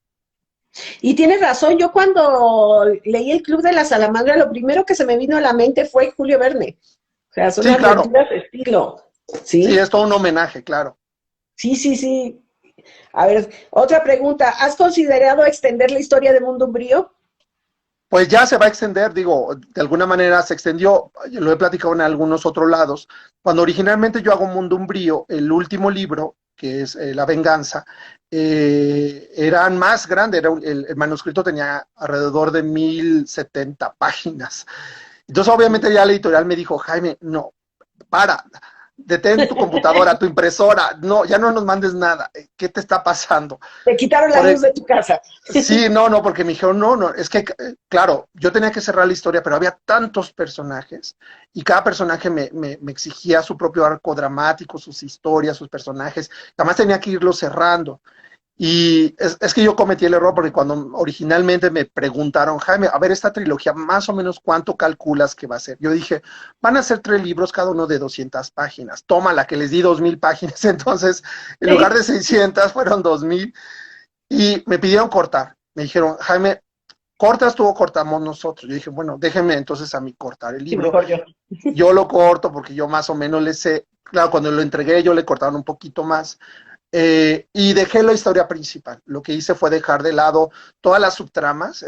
Y tienes razón, yo cuando leí El Club de la Salamandra, lo primero que se me vino a la mente fue Julio Verne. O sea, son Sí, claro. aventuras de estilo. Sí, ¿Sí? es todo un homenaje, claro. Sí, sí, sí. A ver, otra pregunta. ¿Has considerado extender la historia de Mundo Umbrío? Pues ya se va a extender, digo, de alguna manera se extendió, lo he platicado en algunos otros lados. Cuando originalmente yo hago Mundo Umbrío, el último libro, que es La Venganza, eran más grandes, el manuscrito tenía alrededor de 1070 páginas. Entonces, obviamente, ya la editorial me dijo, Jaime, no, para, detén tu computadora, tu impresora, no, ya no nos mandes nada, ¿qué te está pasando? Te quitaron la Por luz el, de tu casa. Sí, no, porque me dijeron, no, es que, claro, yo tenía que cerrar la historia, pero había tantos personajes y cada personaje me exigía su propio arco dramático, sus historias, sus personajes, además tenía que irlo cerrando. Y es que yo cometí el error porque cuando originalmente me preguntaron, Jaime, a ver, esta trilogía, más o menos, ¿cuánto calculas que va a ser? Yo dije, van a ser 3 libros, cada uno de 200 páginas. Toma, la que les di 2000 páginas, entonces, en lugar Sí. de 600, fueron 2000. Y me pidieron cortar. Me dijeron, Jaime, ¿cortas tú o cortamos nosotros? Yo dije, bueno, déjenme entonces a mí cortar el Sí, libro. mejor yo. Yo lo corto porque yo más o menos le sé. Claro, cuando lo entregué yo le cortaron un poquito más. Y dejé la historia principal. Lo que hice fue dejar de lado todas las subtramas,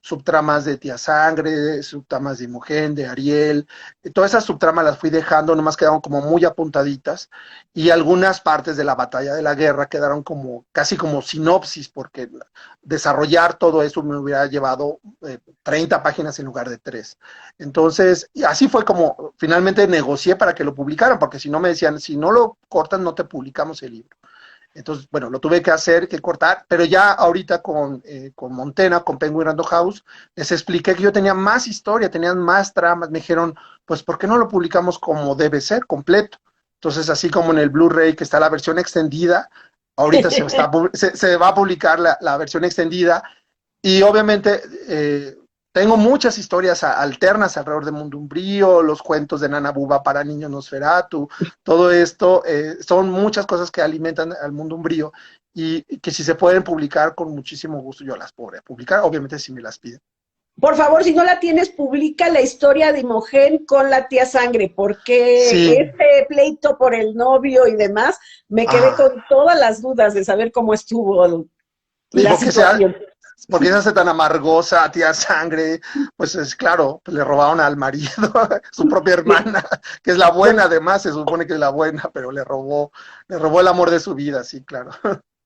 subtramas de Tía Sangre, subtramas de Imogen, de Ariel, todas esas subtramas las fui dejando, nomás quedaron como muy apuntaditas, y algunas partes de la batalla de la guerra quedaron como casi como sinopsis, porque desarrollar todo eso me hubiera llevado 30 páginas en lugar de 3. Entonces, y así fue como finalmente negocié para que lo publicaran, porque si no me decían, si no lo cortan, no te publicamos el libro. Entonces, bueno, lo tuve que hacer, que cortar, pero ya ahorita con Montena, con Penguin Random House, les expliqué que yo tenía más historia, tenían más tramas, me dijeron, pues, ¿por qué no lo publicamos como debe ser, completo? Entonces, así como en el Blu-ray, que está la versión extendida, ahorita se va a publicar la versión extendida, y obviamente tengo muchas historias alternas alrededor de Mundo Umbrío, los cuentos de Nana Buba para niños Nosferatu, todo esto, son muchas cosas que alimentan al Mundo Umbrío y que si se pueden publicar con muchísimo gusto yo las podré publicar, obviamente si me las piden. Por favor, si no la tienes, publica la historia de Imogen con la tía Sangre, porque Sí, este pleito por el novio y demás, me quedé ah, con todas las dudas de saber cómo estuvo y la situación. porque se hace tan amargosa a Tía Sangre, pues es claro, pues le robaron al marido, su propia hermana, que es la buena Pues, además, se supone que es la buena, pero le robó el amor de su vida, sí, claro.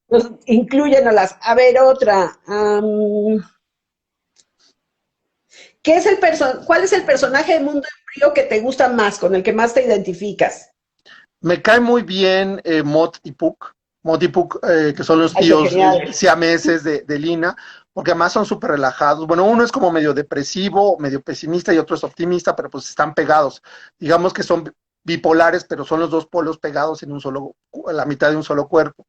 pues incluyenoslas. A ver, otra. ¿Cuál es el personaje de Mundo Frío que te gusta más, con el que más te identificas? Me cae muy bien Mot y Puck. Mot y Puck, que son los Ay, son tíos geniales. siameses de Lina, porque además son súper relajados. Bueno, uno es como medio depresivo, medio pesimista y otro es optimista, pero pues están pegados. Digamos que son bipolares, pero son los dos polos pegados en la mitad de un solo cuerpo.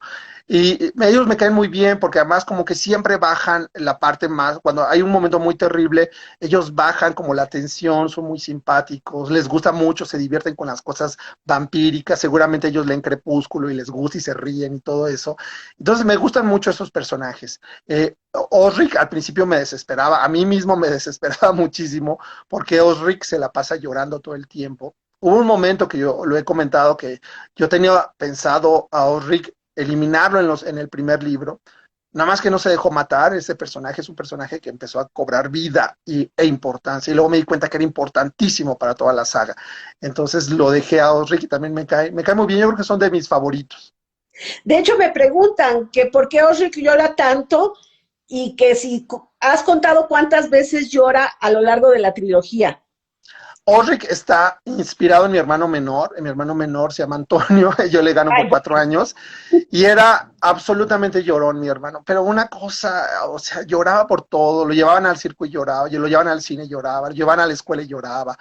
Y ellos me caen muy bien porque además como que siempre bajan la parte más, cuando hay un momento muy terrible, ellos bajan como la tensión, son muy simpáticos, les gusta mucho, se divierten con las cosas vampíricas, seguramente ellos leen Crepúsculo y les gusta y se ríen y todo eso. Entonces me gustan mucho esos personajes. Osric al principio me desesperaba, a mí mismo me desesperaba muchísimo porque Osric se la pasa llorando todo el tiempo. Hubo un momento que yo lo he comentado que yo tenía pensado a Osric eliminarlo en el primer libro, Nada más que no se dejó matar, ese personaje es un personaje que empezó a cobrar vida e importancia, y luego me di cuenta que era importantísimo para toda la saga. Entonces lo dejé a Osric y también me cae muy bien, yo creo que son de mis favoritos. De hecho, me preguntan que por qué Osric llora tanto y que si has contado cuántas veces llora a lo largo de la trilogía. Ulrich está inspirado en mi hermano menor se llama Antonio, yo le gano por Ay, 4 años, y era absolutamente llorón mi hermano, pero una cosa, o sea, lloraba por todo, lo llevaban al circo y lloraba, lo llevaban al cine y lloraba, lo llevaban a la escuela y lloraba.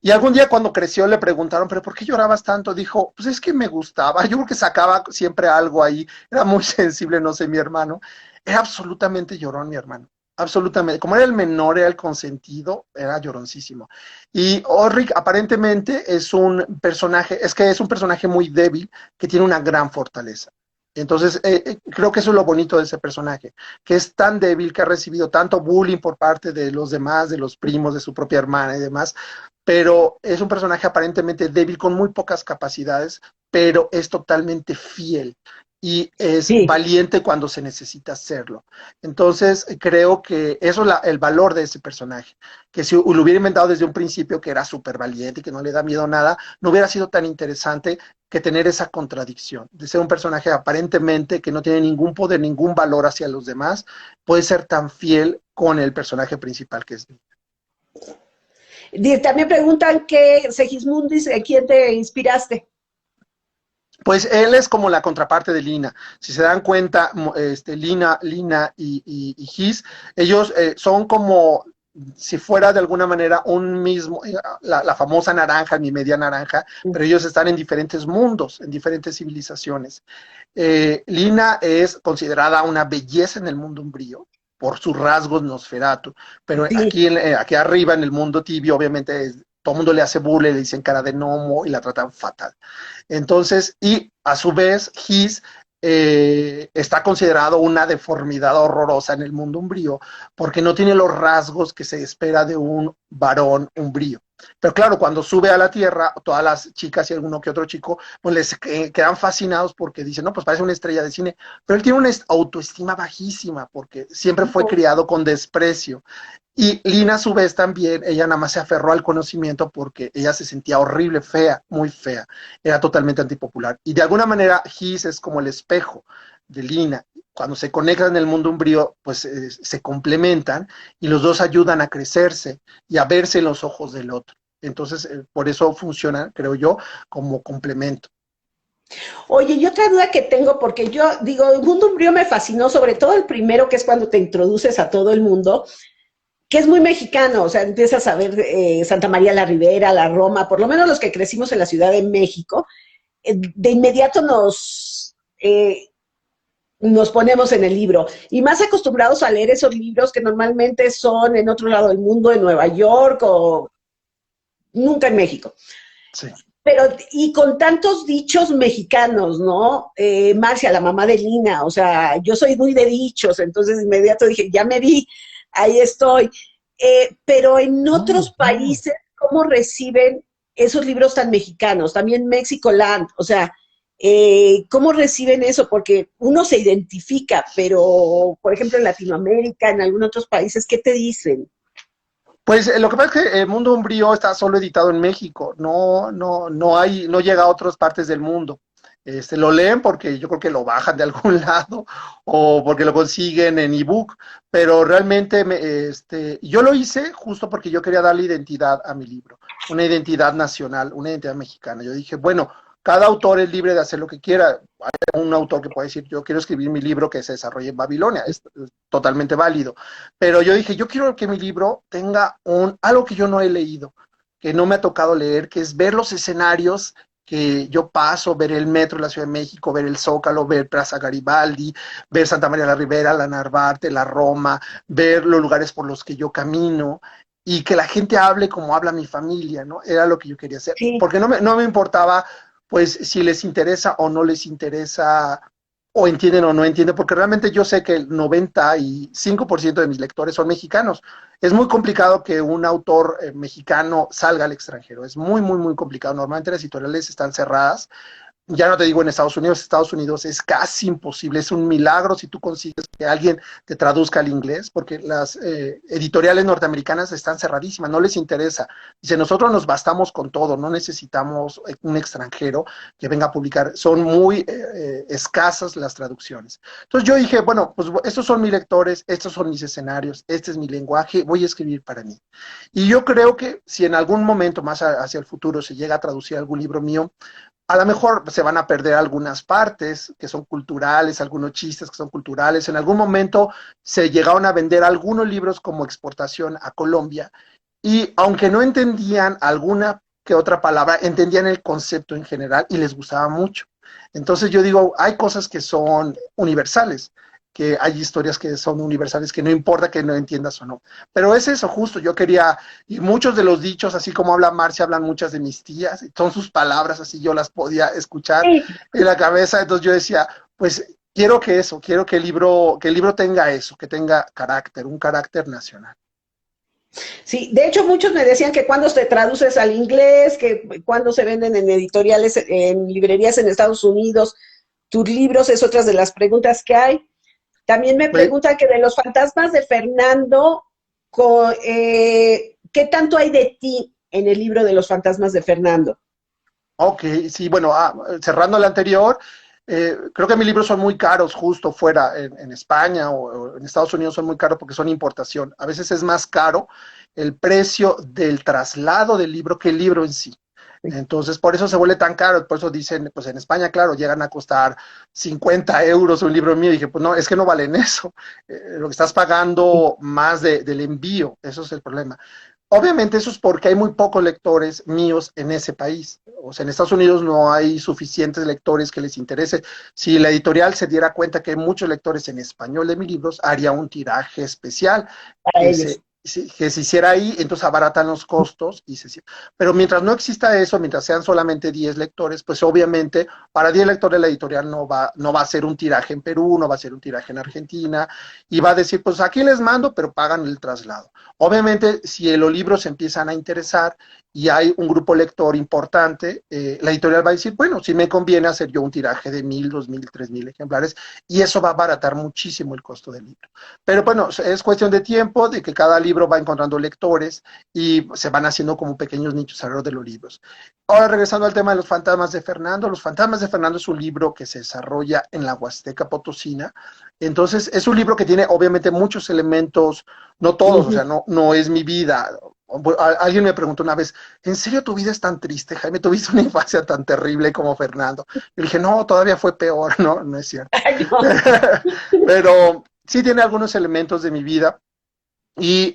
Y algún día cuando creció le preguntaron, ¿pero por qué llorabas tanto? Dijo, pues es que me gustaba, yo creo que sacaba siempre algo ahí, era muy sensible, no sé, mi hermano, era absolutamente llorón mi hermano, absolutamente, como era el menor, era el consentido, era lloroncísimo. Y Ulrich aparentemente es un personaje, es que es un personaje muy débil, que tiene una gran fortaleza. Entonces, creo que eso es lo bonito de ese personaje, que es tan débil, que ha recibido tanto bullying por parte de los demás, de los primos, de su propia hermana y demás, pero es un personaje aparentemente débil con muy pocas capacidades, pero es totalmente fiel y es sí, valiente cuando se necesita hacerlo. Entonces, creo que eso es el valor de ese personaje, que si lo hubiera inventado desde un principio que era súper valiente y que no le da miedo a nada, no hubiera sido tan interesante que tener esa contradicción, de ser un personaje aparentemente que no tiene ningún poder, ningún valor hacia los demás, puede ser tan fiel con el personaje principal que es. también preguntan que Segismundis, ¿en quién te inspiraste? Pues él es como la contraparte de Lina. Si se dan cuenta, Lina y His, ellos son como si fuera de alguna manera un mismo, la famosa naranja, mi media naranja, pero ellos están en diferentes mundos, en diferentes civilizaciones. Lina es considerada una belleza en el mundo umbrío por sus rasgos Nosferatu, pero Sí, aquí arriba en el mundo tibio, obviamente, todo el mundo le hace burla, le dicen cara de gnomo y la tratan fatal. Entonces, y a su vez, His está considerado una deformidad horrorosa en el mundo umbrío porque no tiene los rasgos que se espera de un varón umbrío. Pero claro, cuando sube a la tierra, todas las chicas y alguno que otro chico, pues les quedan fascinados porque dicen, no, pues parece una estrella de cine. Pero él tiene una autoestima bajísima porque siempre fue criado con desprecio. Y Lina, a su vez, también, ella nada más se aferró al conocimiento porque ella se sentía horrible, fea, muy fea. Era totalmente antipopular. Y de alguna manera, His es como el espejo de Lina. Cuando se conectan en el mundo umbrío, pues se complementan y los dos ayudan a crecerse y a verse en los ojos del otro. Entonces, por eso funciona, creo yo, como complemento. oye, y otra duda que tengo, porque yo digo, el mundo umbrío me fascinó, sobre todo el primero, que es cuando te introduces a todo el mundo, que es muy mexicano, o sea, empiezas a ver Santa María la Ribera, la Roma, por lo menos los que crecimos en la Ciudad de México, de inmediato nos ponemos en el libro. Y más acostumbrados a leer esos libros que normalmente son en otro lado del mundo, en Nueva York o nunca en México. Sí. Pero, y con tantos dichos mexicanos, ¿no? Marcia, la mamá de Lina, o sea, yo soy muy de dichos, entonces de inmediato dije, ya me vi, ahí estoy. Pero en otros países, ¿cómo reciben esos libros tan mexicanos? También México Land, o sea, ¿cómo reciben eso? Porque uno se identifica, pero, por ejemplo, en Latinoamérica, en algunos otros países, ¿qué te dicen? Pues lo que pasa es que el mundo umbrío está solo editado en México, no llega a otras partes del mundo. Lo leen porque yo creo que lo bajan de algún lado o porque lo consiguen en ebook, pero realmente yo lo hice justo porque yo quería darle identidad a mi libro, una identidad nacional, una identidad mexicana. Yo dije, bueno, cada autor es libre de hacer lo que quiera. Hay un autor que puede decir, yo quiero escribir mi libro que se desarrolle en Babilonia, es totalmente válido. Pero yo dije, yo quiero que mi libro tenga algo que yo no he leído, que no me ha tocado leer, que es ver los escenarios que yo paso, ver el metro de la Ciudad de México, ver el Zócalo, ver Plaza Garibaldi, ver Santa María la Ribera, la Narvarte, la Roma, ver los lugares por los que yo camino y que la gente hable como habla mi familia, ¿no? Era lo que yo quería hacer, Sí, porque no me importaba, pues, si les interesa o no les interesa o entienden o no entienden, porque realmente yo sé que el 95% de mis lectores son mexicanos. Es muy complicado que un autor mexicano salga al extranjero, es muy, muy, muy complicado. Normalmente las editoriales están cerradas ya no te digo en Estados Unidos es casi imposible, es un milagro si tú consigues que alguien te traduzca al inglés, porque las editoriales norteamericanas están cerradísimas, no les interesa. Dice, nosotros nos bastamos con todo, no necesitamos un extranjero que venga a publicar, son muy escasas las traducciones. Entonces yo dije, bueno, pues estos son mis lectores, estos son mis escenarios, este es mi lenguaje, voy a escribir para mí. Y yo creo que si en algún momento más hacia el futuro se llega a traducir algún libro mío, a lo mejor se van a perder algunas partes que son culturales, algunos chistes que son culturales. En algún momento se llegaron a vender algunos libros como exportación a Colombia y aunque no entendían alguna que otra palabra, entendían el concepto en general y les gustaba mucho. Entonces yo digo, hay cosas que son universales, que hay historias que son universales, que no importa que no entiendas o no. Pero es eso justo, yo quería, y muchos de los dichos, así como habla Marcia, hablan muchas de mis tías, son sus palabras, así yo las podía escuchar Sí, en la cabeza, entonces yo decía, pues quiero que eso, quiero que el libro tenga eso, que tenga carácter, un carácter nacional. sí, de hecho muchos me decían que cuando te traduces al inglés, que cuando se venden en editoriales, en librerías en Estados Unidos, tus libros es otra de las preguntas que hay. También me Pues, pregunta que de los fantasmas de Fernando, ¿qué tanto hay de ti en el libro de los fantasmas de Fernando? ok, sí, bueno, cerrando el anterior, creo que mis libros son muy caros justo fuera, en España o en Estados Unidos son muy caros porque son importación. A veces es más caro el precio del traslado del libro que el libro en sí. Entonces, por eso se vuelve tan caro, por eso dicen, pues en España, claro, llegan a costar 50 euros un libro mío. Y dije, pues no, es que no valen eso. Lo que estás pagando más del envío, eso es el problema. Obviamente eso es porque hay muy pocos lectores míos en ese país. O sea, en Estados Unidos no hay suficientes lectores que les interese. Si la editorial se diera cuenta que hay muchos lectores en español de mis libros, haría un tiraje especial Para ellos. que se hiciera ahí, entonces abaratan los costos. Pero mientras no exista eso, mientras sean solamente 10 lectores, pues obviamente para 10 lectores la editorial no va a hacer un tiraje en Perú, no va a hacer un tiraje en Argentina, y va a decir, pues aquí les mando, pero pagan el traslado. Obviamente, si los libros se empiezan a interesar y hay un grupo lector importante, la editorial va a decir, bueno, sí me conviene hacer yo un tiraje de 1000, 2000, 3000 ejemplares, y eso va a abaratar muchísimo el costo del libro. Pero bueno, es cuestión de tiempo, de que cada libro va encontrando lectores y se van haciendo como pequeños nichos alrededor de los libros. Ahora, regresando al tema de Los Fantasmas de Fernando, Los Fantasmas de Fernando es un libro que se desarrolla en la Huasteca Potosina. Entonces, es un libro que tiene obviamente muchos elementos, no todos, o sea, no es mi vida. Alguien me preguntó una vez, ¿en serio tu vida es tan triste, Jaime? ¿Tuviste una infancia tan terrible como Fernando? Yo le dije, no, todavía fue peor, no, no es cierto. Ay, no. Pero sí tiene algunos elementos de mi vida. Y,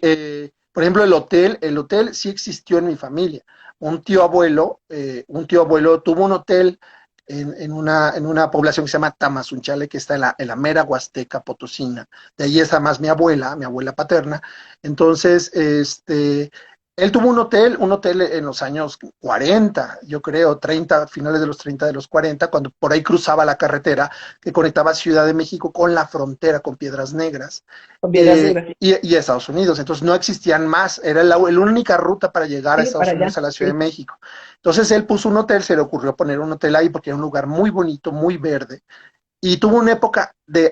por ejemplo, el hotel sí existió en mi familia. Un tío abuelo tuvo un hotel en una población que se llama Tamazunchale, que está en la mera Huasteca Potosina. De ahí está más mi abuela paterna. Entonces, él tuvo un hotel en los años 40, yo creo, 30, finales de los 30, de los 40, cuando por ahí cruzaba la carretera que conectaba Ciudad de México con la frontera, con Piedras Negras, Con Piedras Negras. y Estados Unidos. Entonces no existían más, era la única ruta para llegar a Sí, para Estados Unidos, allá. a la Ciudad Sí. de México. Entonces él puso un hotel, se le ocurrió poner un hotel ahí porque era un lugar muy bonito, muy verde, y tuvo una época de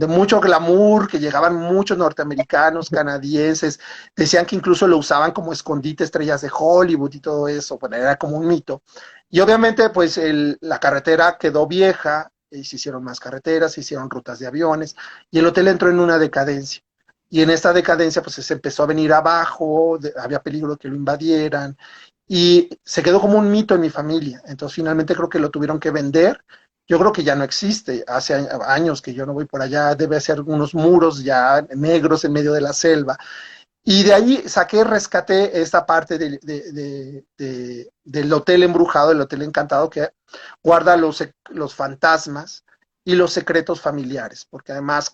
mucho glamour, que llegaban muchos norteamericanos, canadienses, decían que incluso lo usaban como escondite estrellas de Hollywood y todo eso, bueno, era como un mito. Y obviamente pues la carretera quedó vieja, y se hicieron más carreteras, se hicieron rutas de aviones, y el hotel entró en una decadencia. Y en esta decadencia pues se empezó a venir abajo, había peligro de que lo invadieran, y se quedó como un mito en mi familia. Entonces finalmente creo que lo tuvieron que vender. Yo creo que ya no existe, hace años que yo no voy por allá, debe ser unos muros ya negros en medio de la selva. Y de ahí rescaté esta parte del hotel embrujado, del hotel encantado, que guarda los fantasmas y los secretos familiares, porque además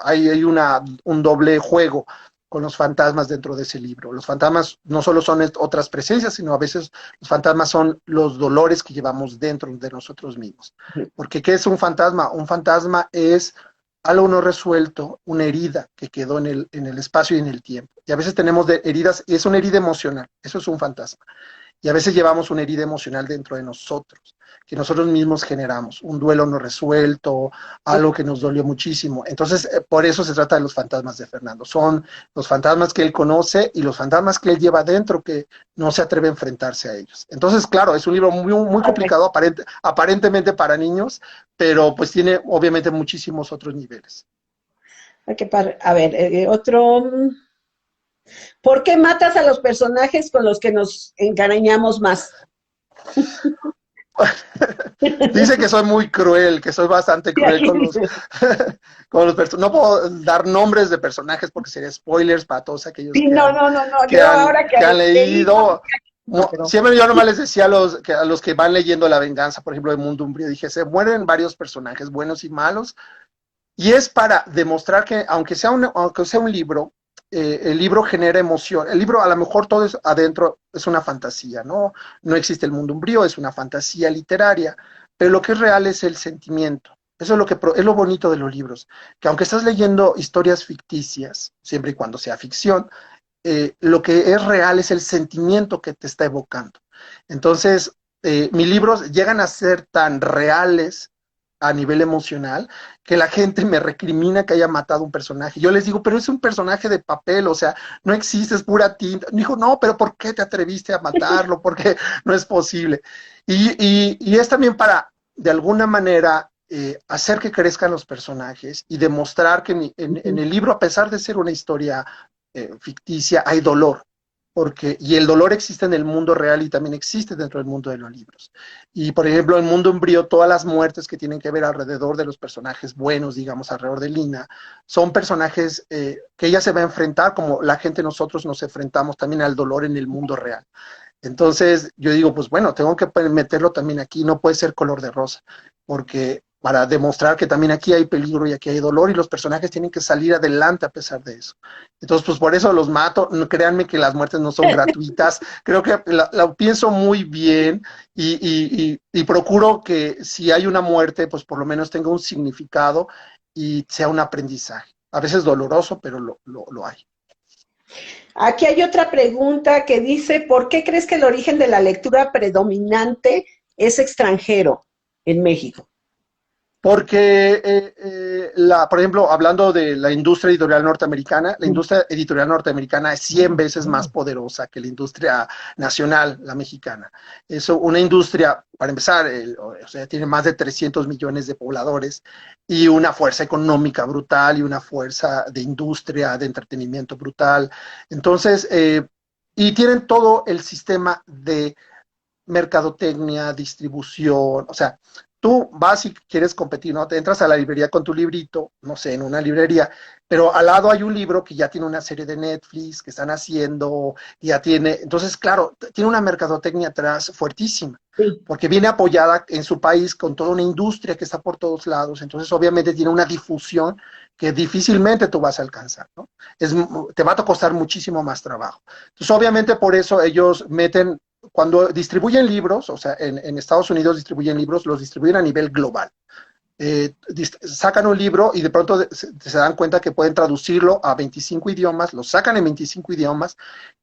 hay un doble juego con los fantasmas dentro de ese libro. Los fantasmas no solo son otras presencias, sino a veces los fantasmas son los dolores que llevamos dentro de nosotros mismos. Porque ¿qué es un fantasma? Un fantasma es algo no resuelto, una herida que quedó en el espacio y en el tiempo. Y a veces tenemos heridas, y es una herida emocional, eso es un fantasma. Y a veces llevamos una herida emocional dentro de nosotros, que nosotros mismos generamos, un duelo no resuelto, algo que nos dolió muchísimo. Entonces, por eso se trata de los fantasmas de Fernando. Son los fantasmas que él conoce y los fantasmas que él lleva dentro que no se atreve a enfrentarse a ellos. Entonces, claro, es un libro muy complicado, aparentemente para niños, pero pues tiene obviamente muchísimos otros niveles. A ver, otro. ¿Por qué matas a los personajes con los que nos encariñamos más? Dice que soy muy cruel, que soy bastante cruel con los, con los personajes. No puedo dar nombres de personajes porque sería spoilers para todos aquellos Sí, no, no, no, no. que Yo ahora que han leído. no, No, siempre yo nomás les decía a los que van leyendo La Venganza, por ejemplo, de Mundo Umbrío, dije, se mueren varios personajes, buenos y malos, y es para demostrar que, aunque sea un libro, el libro genera emoción. El libro, a lo mejor todo es adentro, es una fantasía, ¿no? No existe el mundo umbrío, es una fantasía literaria, pero lo que es real es el sentimiento. Eso es es lo bonito de los libros, que aunque estás leyendo historias ficticias, siempre y cuando sea ficción, lo que es real es el sentimiento que te está evocando. Entonces, mis libros llegan a ser tan reales a nivel emocional, que la gente me recrimina que haya matado un personaje. Yo les digo, pero es un personaje de papel, o sea, no existe, es pura tinta. Me dijo, no, pero ¿por qué te atreviste a matarlo? Porque no es posible. Y es también para, de alguna manera, hacer que crezcan los personajes y demostrar que en el libro, a pesar de ser una historia ficticia, hay dolor y el dolor existe en el mundo real y también existe dentro del mundo de los libros. Y por ejemplo, en Mundo Umbrío, todas las muertes que tienen que ver alrededor de los personajes buenos, digamos, alrededor de Lina, son personajes que ella se va a enfrentar como la gente nosotros nos enfrentamos también al dolor en el mundo real. Entonces yo digo, pues bueno, tengo que meterlo también aquí, no puede ser color de rosa, porque para demostrar que también aquí hay peligro y aquí hay dolor y los personajes tienen que salir adelante a pesar de eso. Entonces, pues por eso los mato. No, créanme que las muertes no son gratuitas. Creo que la pienso muy bien y procuro que si hay una muerte, pues por lo menos tenga un significado y sea un aprendizaje. A veces doloroso, pero lo hay. Aquí hay otra pregunta que dice, ¿por qué crees que el origen de la lectura predominante es extranjero en México? Porque, por ejemplo, hablando de la industria editorial norteamericana, la industria editorial norteamericana es 100 veces más poderosa que la industria nacional, la mexicana. Eso, una industria, para empezar, o sea, tiene más de 300 millones de pobladores y una fuerza económica brutal y una fuerza de industria, de entretenimiento brutal. Entonces, y tienen todo el sistema de mercadotecnia, distribución, o sea, tú vas y quieres competir, ¿no? Te entras a la librería con tu librito, no sé, en una librería, pero al lado hay un libro que ya tiene una serie de Netflix que están haciendo, ya tiene, entonces, claro, tiene una mercadotecnia atrás fuertísima, Sí. porque viene apoyada en su país con toda una industria que está por todos lados, entonces obviamente tiene una difusión que difícilmente tú vas a alcanzar, ¿no? Te va a costar muchísimo más trabajo. Entonces, obviamente por eso ellos meten cuando distribuyen libros, o sea, en Estados Unidos distribuyen libros, los distribuyen a nivel global. Sacan un libro y de pronto se dan cuenta que pueden traducirlo a 25 idiomas, lo sacan en 25 idiomas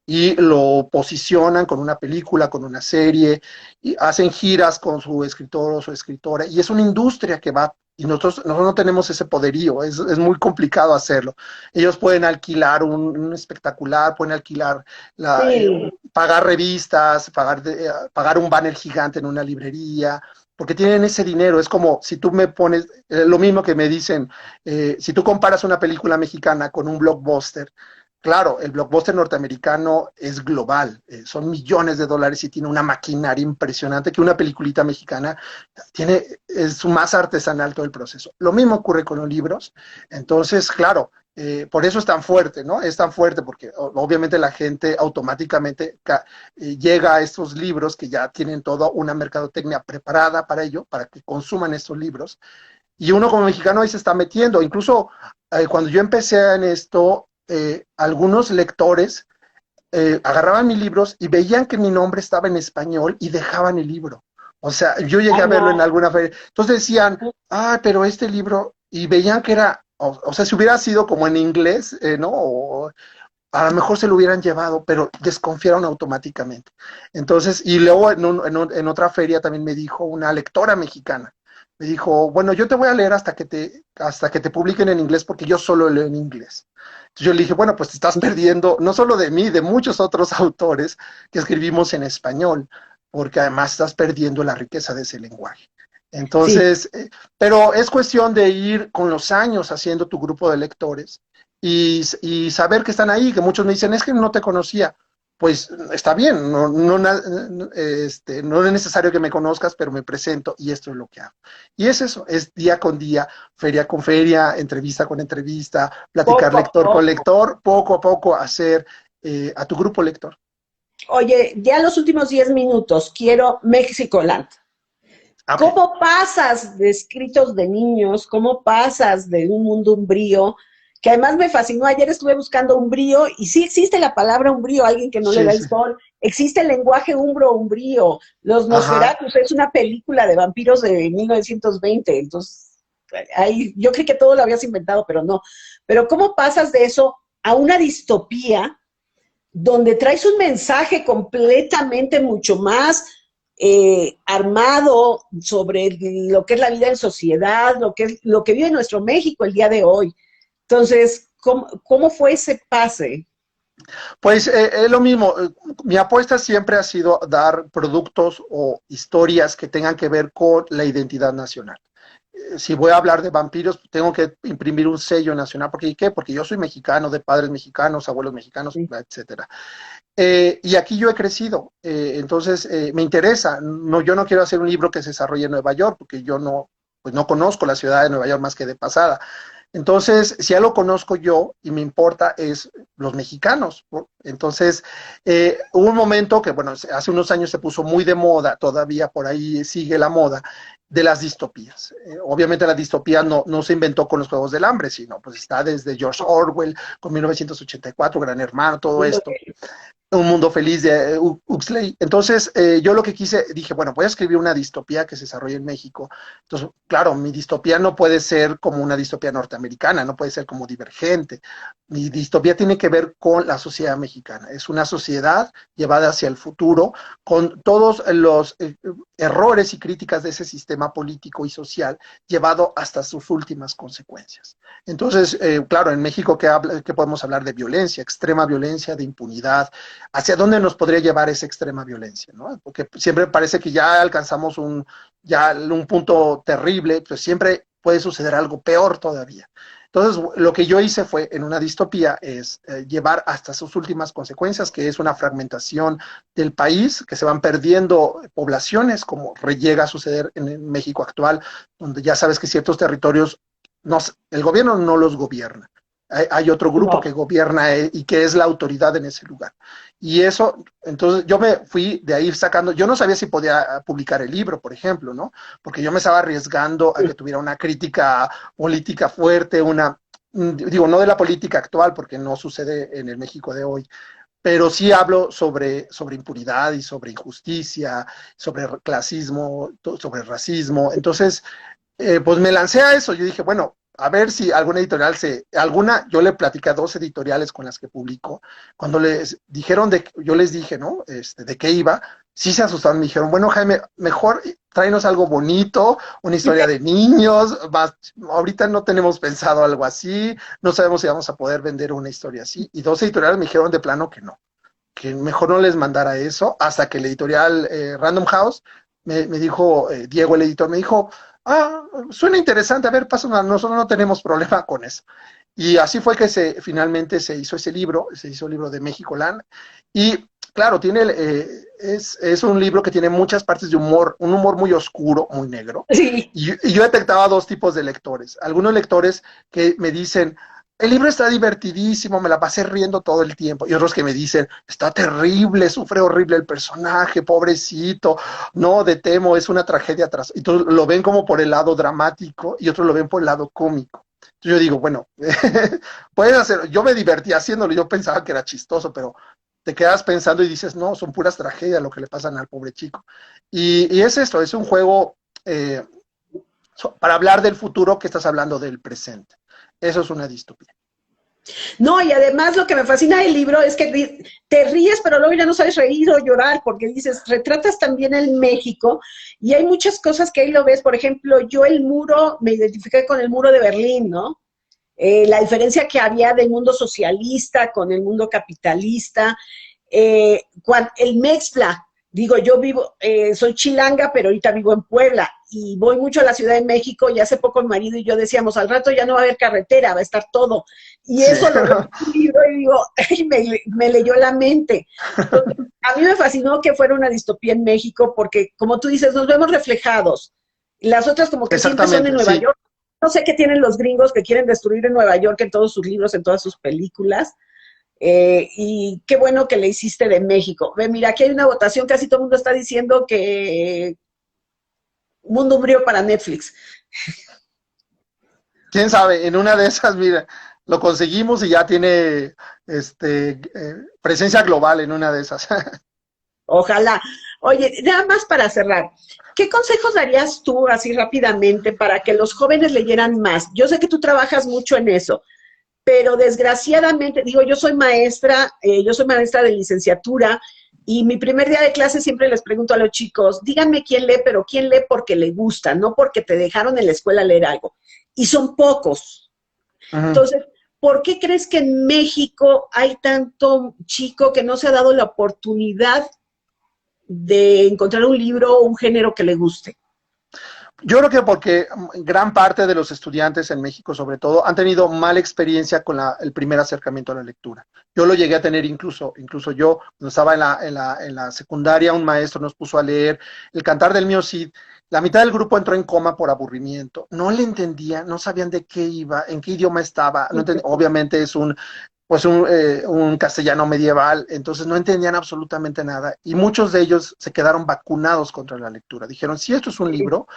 y lo posicionan con una película, con una serie, y hacen giras con su escritor o su escritora, y es una industria que va, y nosotros no tenemos ese poderío, es muy complicado hacerlo. Ellos pueden alquilar un espectacular, pueden alquilar, Sí. pagar revistas, pagar un banner gigante en una librería, porque tienen ese dinero. Es como si tú me pones, lo mismo que me dicen, si tú comparas una película mexicana con un blockbuster, claro, el blockbuster norteamericano es global, son millones de dólares y tiene una maquinaria impresionante que una peliculita mexicana es su más artesanal todo el proceso. Lo mismo ocurre con los libros, entonces, claro, por eso es tan fuerte, ¿no? Es tan fuerte porque obviamente la gente automáticamente llega a estos libros que ya tienen toda una mercadotecnia preparada para ello, para que consuman estos libros. Y uno como mexicano ahí se está metiendo. Incluso cuando yo empecé en esto, algunos lectores agarraban mis libros y veían que mi nombre estaba en español y dejaban el libro. O sea, yo llegué Ay, a verlo en no. alguna feria. Entonces decían, ah, pero este libro, y veían que era, o sea, si hubiera sido como en inglés, ¿no? a lo mejor se lo hubieran llevado, pero desconfiaron automáticamente. Entonces, y luego en otra feria también me dijo una lectora mexicana, me dijo, bueno, yo te voy a leer hasta que te publiquen en inglés, porque yo solo leo en inglés. Entonces yo le dije, bueno, pues te estás perdiendo, no solo de mí, de muchos otros autores que escribimos en español, porque además estás perdiendo la riqueza de ese lenguaje. Sí. Entonces, pero es cuestión de ir con los años haciendo tu grupo de lectores y saber que están ahí, que muchos me dicen, es que no te conocía. Pues está bien, no es necesario que me conozcas, pero me presento y esto es lo que hago. Y es eso, es día con día, feria con feria, entrevista con entrevista, platicar Poco a lector con poco. lector, poco a poco hacer a tu grupo lector. Oye, ya los últimos 10 minutos, quiero Mexicoland. Ok, ¿Cómo pasas de escritos de niños? ¿Cómo pasas de un mundo umbrío? Que además me fascinó. Ayer estuve buscando umbrío y sí existe la palabra umbrío, alguien que no le sí, da el sí. sol. Existe el lenguaje umbro-umbrío. Los Ajá. Nosferatus es una película de vampiros de 1920. Entonces, ahí, yo creí que todo lo habías inventado, pero no. Pero ¿cómo pasas de eso a una distopía donde traes un mensaje completamente mucho más armado sobre lo que es la vida en sociedad, lo que vive nuestro México el día de hoy? Entonces, ¿cómo fue ese pase? Pues es lo mismo, mi apuesta siempre ha sido dar productos o historias que tengan que ver con la identidad nacional. Si voy a hablar de vampiros, tengo que imprimir un sello nacional. ¿Por qué? Porque yo soy mexicano, de padres mexicanos, abuelos mexicanos, Sí. etcétera. Y aquí yo he crecido, entonces me interesa. No, yo no quiero hacer un libro que se desarrolle en Nueva York, porque yo no, pues no conozco la ciudad de Nueva York más que de pasada. Entonces, si ya lo conozco yo y me importa es los mexicanos, ¿no? Entonces, hubo un momento que, bueno, hace unos años se puso muy de moda, todavía por ahí sigue la moda, de las distopías. Obviamente la distopía no se inventó con los Juegos del Hambre, sino pues está desde George Orwell, con 1984, Gran Hermano, todo Mundo esto. que- Un mundo feliz de Huxley. Entonces, yo lo que quise, dije, bueno, voy a escribir una distopía que se desarrolle en México. Entonces, claro, mi distopía no puede ser como una distopía norteamericana, no puede ser como Divergente. Mi distopía tiene que ver con la sociedad mexicana. Es una sociedad llevada hacia el futuro, con todos los errores y críticas de ese sistema político y social, llevado hasta sus últimas consecuencias. Entonces, claro, en México, ¿qué podemos hablar de violencia, extrema violencia, de impunidad? ¿Hacia dónde nos podría llevar esa extrema violencia? ¿No? Porque siempre parece que ya alcanzamos un punto terrible, pues siempre puede suceder algo peor todavía. Entonces, lo que yo hice fue, en una distopía, es llevar hasta sus últimas consecuencias, que es una fragmentación del país, que se van perdiendo poblaciones, como llega a suceder en el México actual, donde ya sabes que ciertos territorios, el gobierno no los gobierna. Hay otro grupo No. que gobierna y que es la autoridad en ese lugar. Y eso, entonces yo me fui de ahí sacando, yo no sabía si podía publicar el libro, por ejemplo, ¿no? Porque yo me estaba arriesgando a que tuviera una crítica política fuerte, digo, no de la política actual, porque no sucede en el México de hoy, pero sí hablo sobre impunidad y sobre injusticia, sobre clasismo, sobre racismo. Entonces, pues me lancé a eso. Yo dije, bueno, a ver si alguna editorial yo le platicé a 2 editoriales con las que publico, cuando les dijeron yo les dije, ¿no? De qué iba, sí se asustaron, me dijeron, bueno, Jaime, mejor tráenos algo bonito, una historia de niños, ahorita no tenemos pensado algo así, no sabemos si vamos a poder vender una historia así, y 2 editoriales me dijeron de plano que no, que mejor no les mandara eso, hasta que el editorial Random House me dijo, Diego, el editor, me dijo, suena interesante, a ver, pásame, nosotros no tenemos problema con eso. Y así fue que finalmente se hizo ese libro, se hizo el libro de México Land, y claro, es un libro que tiene muchas partes de humor, un humor muy oscuro, muy negro, Sí. y yo detectaba 2 tipos de lectores, algunos lectores que me dicen, el libro está divertidísimo, me la pasé riendo todo el tiempo. Y otros que me dicen, está terrible, sufre horrible el personaje, pobrecito, no, de Temo, es una tragedia atrás. Y todos lo ven como por el lado dramático y otros lo ven por el lado cómico. Entonces yo digo, bueno, pueden hacer, yo me divertí haciéndolo, yo pensaba que era chistoso, pero te quedas pensando y dices, no, son puras tragedias lo que le pasan al pobre chico. Y es esto, es un juego para hablar del futuro que estás hablando del presente. Eso es una distopía. No, y además lo que me fascina del libro es que te ríes, pero luego ya no sabes reír o llorar, porque dices, retratas también el México, y hay muchas cosas que ahí lo ves. Por ejemplo, yo el muro, me identifiqué con el muro de Berlín, ¿no? La diferencia que había del mundo socialista con el mundo capitalista, el Mexpla, digo, yo vivo, soy chilanga, pero ahorita vivo en Puebla y voy mucho a la Ciudad de México y hace poco mi marido y yo decíamos, al rato ya no va a haber carretera, va a estar todo. Y Sí. eso lo veo en un libro y digo, me leyó la mente. Entonces, a mí me fascinó que fuera una distopía en México porque, como tú dices, nos vemos reflejados. Las otras como que siempre son en Exactamente, Nueva sí. York. No sé qué tienen los gringos que quieren destruir en Nueva York en todos sus libros, en todas sus películas. Y qué bueno que le hiciste de México. Ve, mira, aquí hay una votación, casi todo el mundo está diciendo que Mundo Umbrío para Netflix. Quién sabe, en una de esas, mira, lo conseguimos y ya tiene presencia global en una de esas. Ojalá. Oye, nada más para cerrar, ¿qué consejos darías tú así rápidamente para que los jóvenes leyeran más? Yo sé que tú trabajas mucho en eso, pero desgraciadamente, digo, yo soy maestra de licenciatura y mi primer día de clase siempre les pregunto a los chicos, díganme quién lee, pero quién lee porque le gusta, no porque te dejaron en la escuela leer algo. Y son pocos. Ujú. Entonces, ¿por qué crees que en México hay tanto chico que no se ha dado la oportunidad de encontrar un libro o un género que le guste? Yo creo que porque gran parte de los estudiantes en México, sobre todo, han tenido mala experiencia con el primer acercamiento a la lectura. Yo lo llegué a tener incluso yo, cuando estaba en la secundaria, un maestro nos puso a leer El Cantar del Mío Cid. La mitad del grupo entró en coma por aburrimiento. No le entendía, no sabían de qué iba, en qué idioma estaba. No obviamente es un castellano medieval, entonces no entendían absolutamente nada. Y muchos de ellos se quedaron vacunados contra la lectura. Dijeron, si esto es un libro,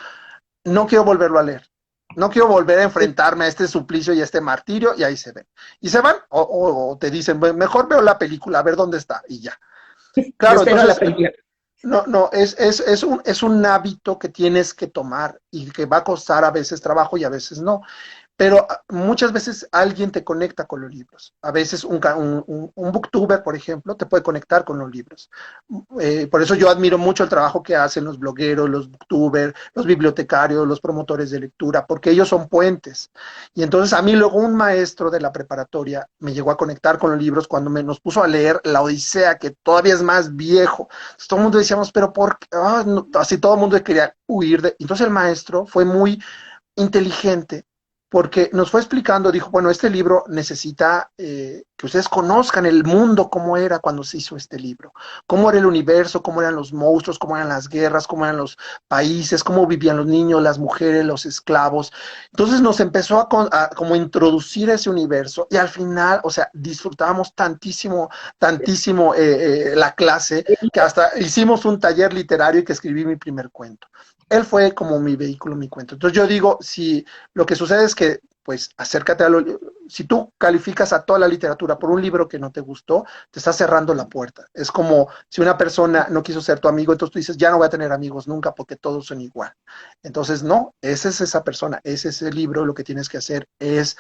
no quiero volverlo a leer. No quiero volver a enfrentarme a este suplicio y a este martirio, y ahí se ven. Y se van, o te dicen, mejor veo la película, a ver dónde está, y ya. Me Claro, espero a la entonces, película. no, es un hábito que tienes que tomar y que va a costar a veces trabajo y a veces no. Pero muchas veces alguien te conecta con los libros. A veces un booktuber, por ejemplo, te puede conectar con los libros. Por eso yo admiro mucho el trabajo que hacen los blogueros, los booktubers, los bibliotecarios, los promotores de lectura, porque ellos son puentes. Y entonces a mí luego un maestro de la preparatoria me llegó a conectar con los libros cuando nos puso a leer La Odisea, que todavía es más viejo. Entonces, todo el mundo decíamos, pero ¿por qué? No, así todo el mundo quería huir de... Entonces el maestro fue muy inteligente porque nos fue explicando, dijo, bueno, este libro necesita que ustedes conozcan el mundo, cómo era cuando se hizo este libro, cómo era el universo, cómo eran los monstruos, cómo eran las guerras, cómo eran los países, cómo vivían los niños, las mujeres, los esclavos. Entonces nos empezó a como introducir ese universo y al final, o sea, disfrutábamos tantísimo la clase que hasta hicimos un taller literario y que escribí mi primer cuento. Él fue como mi vehículo, mi cuento. Entonces yo digo, si lo que sucede es que, pues, acércate a lo... Si tú calificas a toda la literatura por un libro que no te gustó, te estás cerrando la puerta. Es como si una persona no quiso ser tu amigo, entonces tú dices, ya no voy a tener amigos nunca porque todos son igual. Entonces, no, esa es esa persona, ese es el libro, lo que tienes que hacer es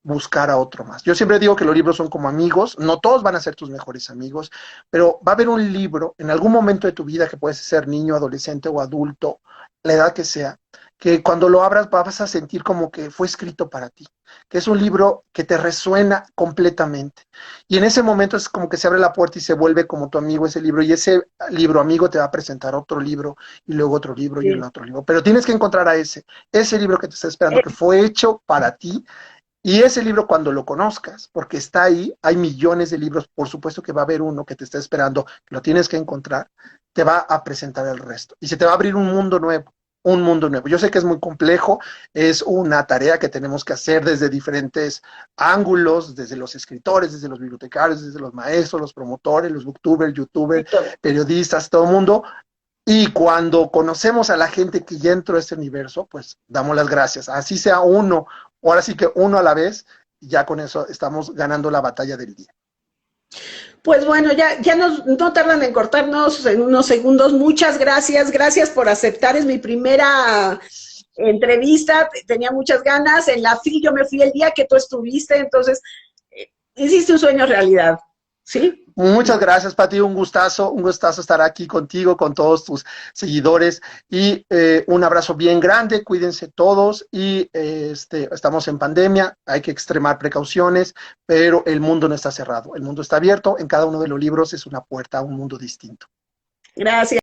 buscar a otro más. Yo siempre digo que los libros son como amigos, no todos van a ser tus mejores amigos, pero va a haber un libro en algún momento de tu vida que puedes ser niño, adolescente o adulto, la edad que sea, que cuando lo abras vas a sentir como que fue escrito para ti, que es un libro que te resuena completamente. Y en ese momento es como que se abre la puerta y se vuelve como tu amigo ese libro, y ese libro amigo te va a presentar otro libro, y luego otro libro, y el Sí. otro libro. Pero tienes que encontrar a ese libro que te está esperando, que fue hecho para ti, y ese libro cuando lo conozcas, porque está ahí, hay millones de libros, por supuesto que va a haber uno que te está esperando, lo tienes que encontrar, te va a presentar el resto. Y se te va a abrir un mundo nuevo, un mundo nuevo. Yo sé que es muy complejo, es una tarea que tenemos que hacer desde diferentes ángulos, desde los escritores, desde los bibliotecarios, desde los maestros, los promotores, los booktubers, youtubers, periodistas, todo el mundo. Y cuando conocemos a la gente que ya entró a este universo, pues damos las gracias. Así sea uno, ahora sí que uno a la vez, y ya con eso estamos ganando la batalla del día. Pues bueno, ya no tardan en cortarnos en unos segundos. Muchas gracias, gracias por aceptar. Es mi primera entrevista, tenía muchas ganas. En la FIL yo me fui el día que tú estuviste, entonces hiciste un sueño realidad, ¿sí? Muchas gracias, Pati, un gustazo estar aquí contigo, con todos tus seguidores y un abrazo bien grande, cuídense todos y estamos en pandemia, hay que extremar precauciones, pero el mundo no está cerrado, el mundo está abierto, en cada uno de los libros es una puerta a un mundo distinto. Gracias.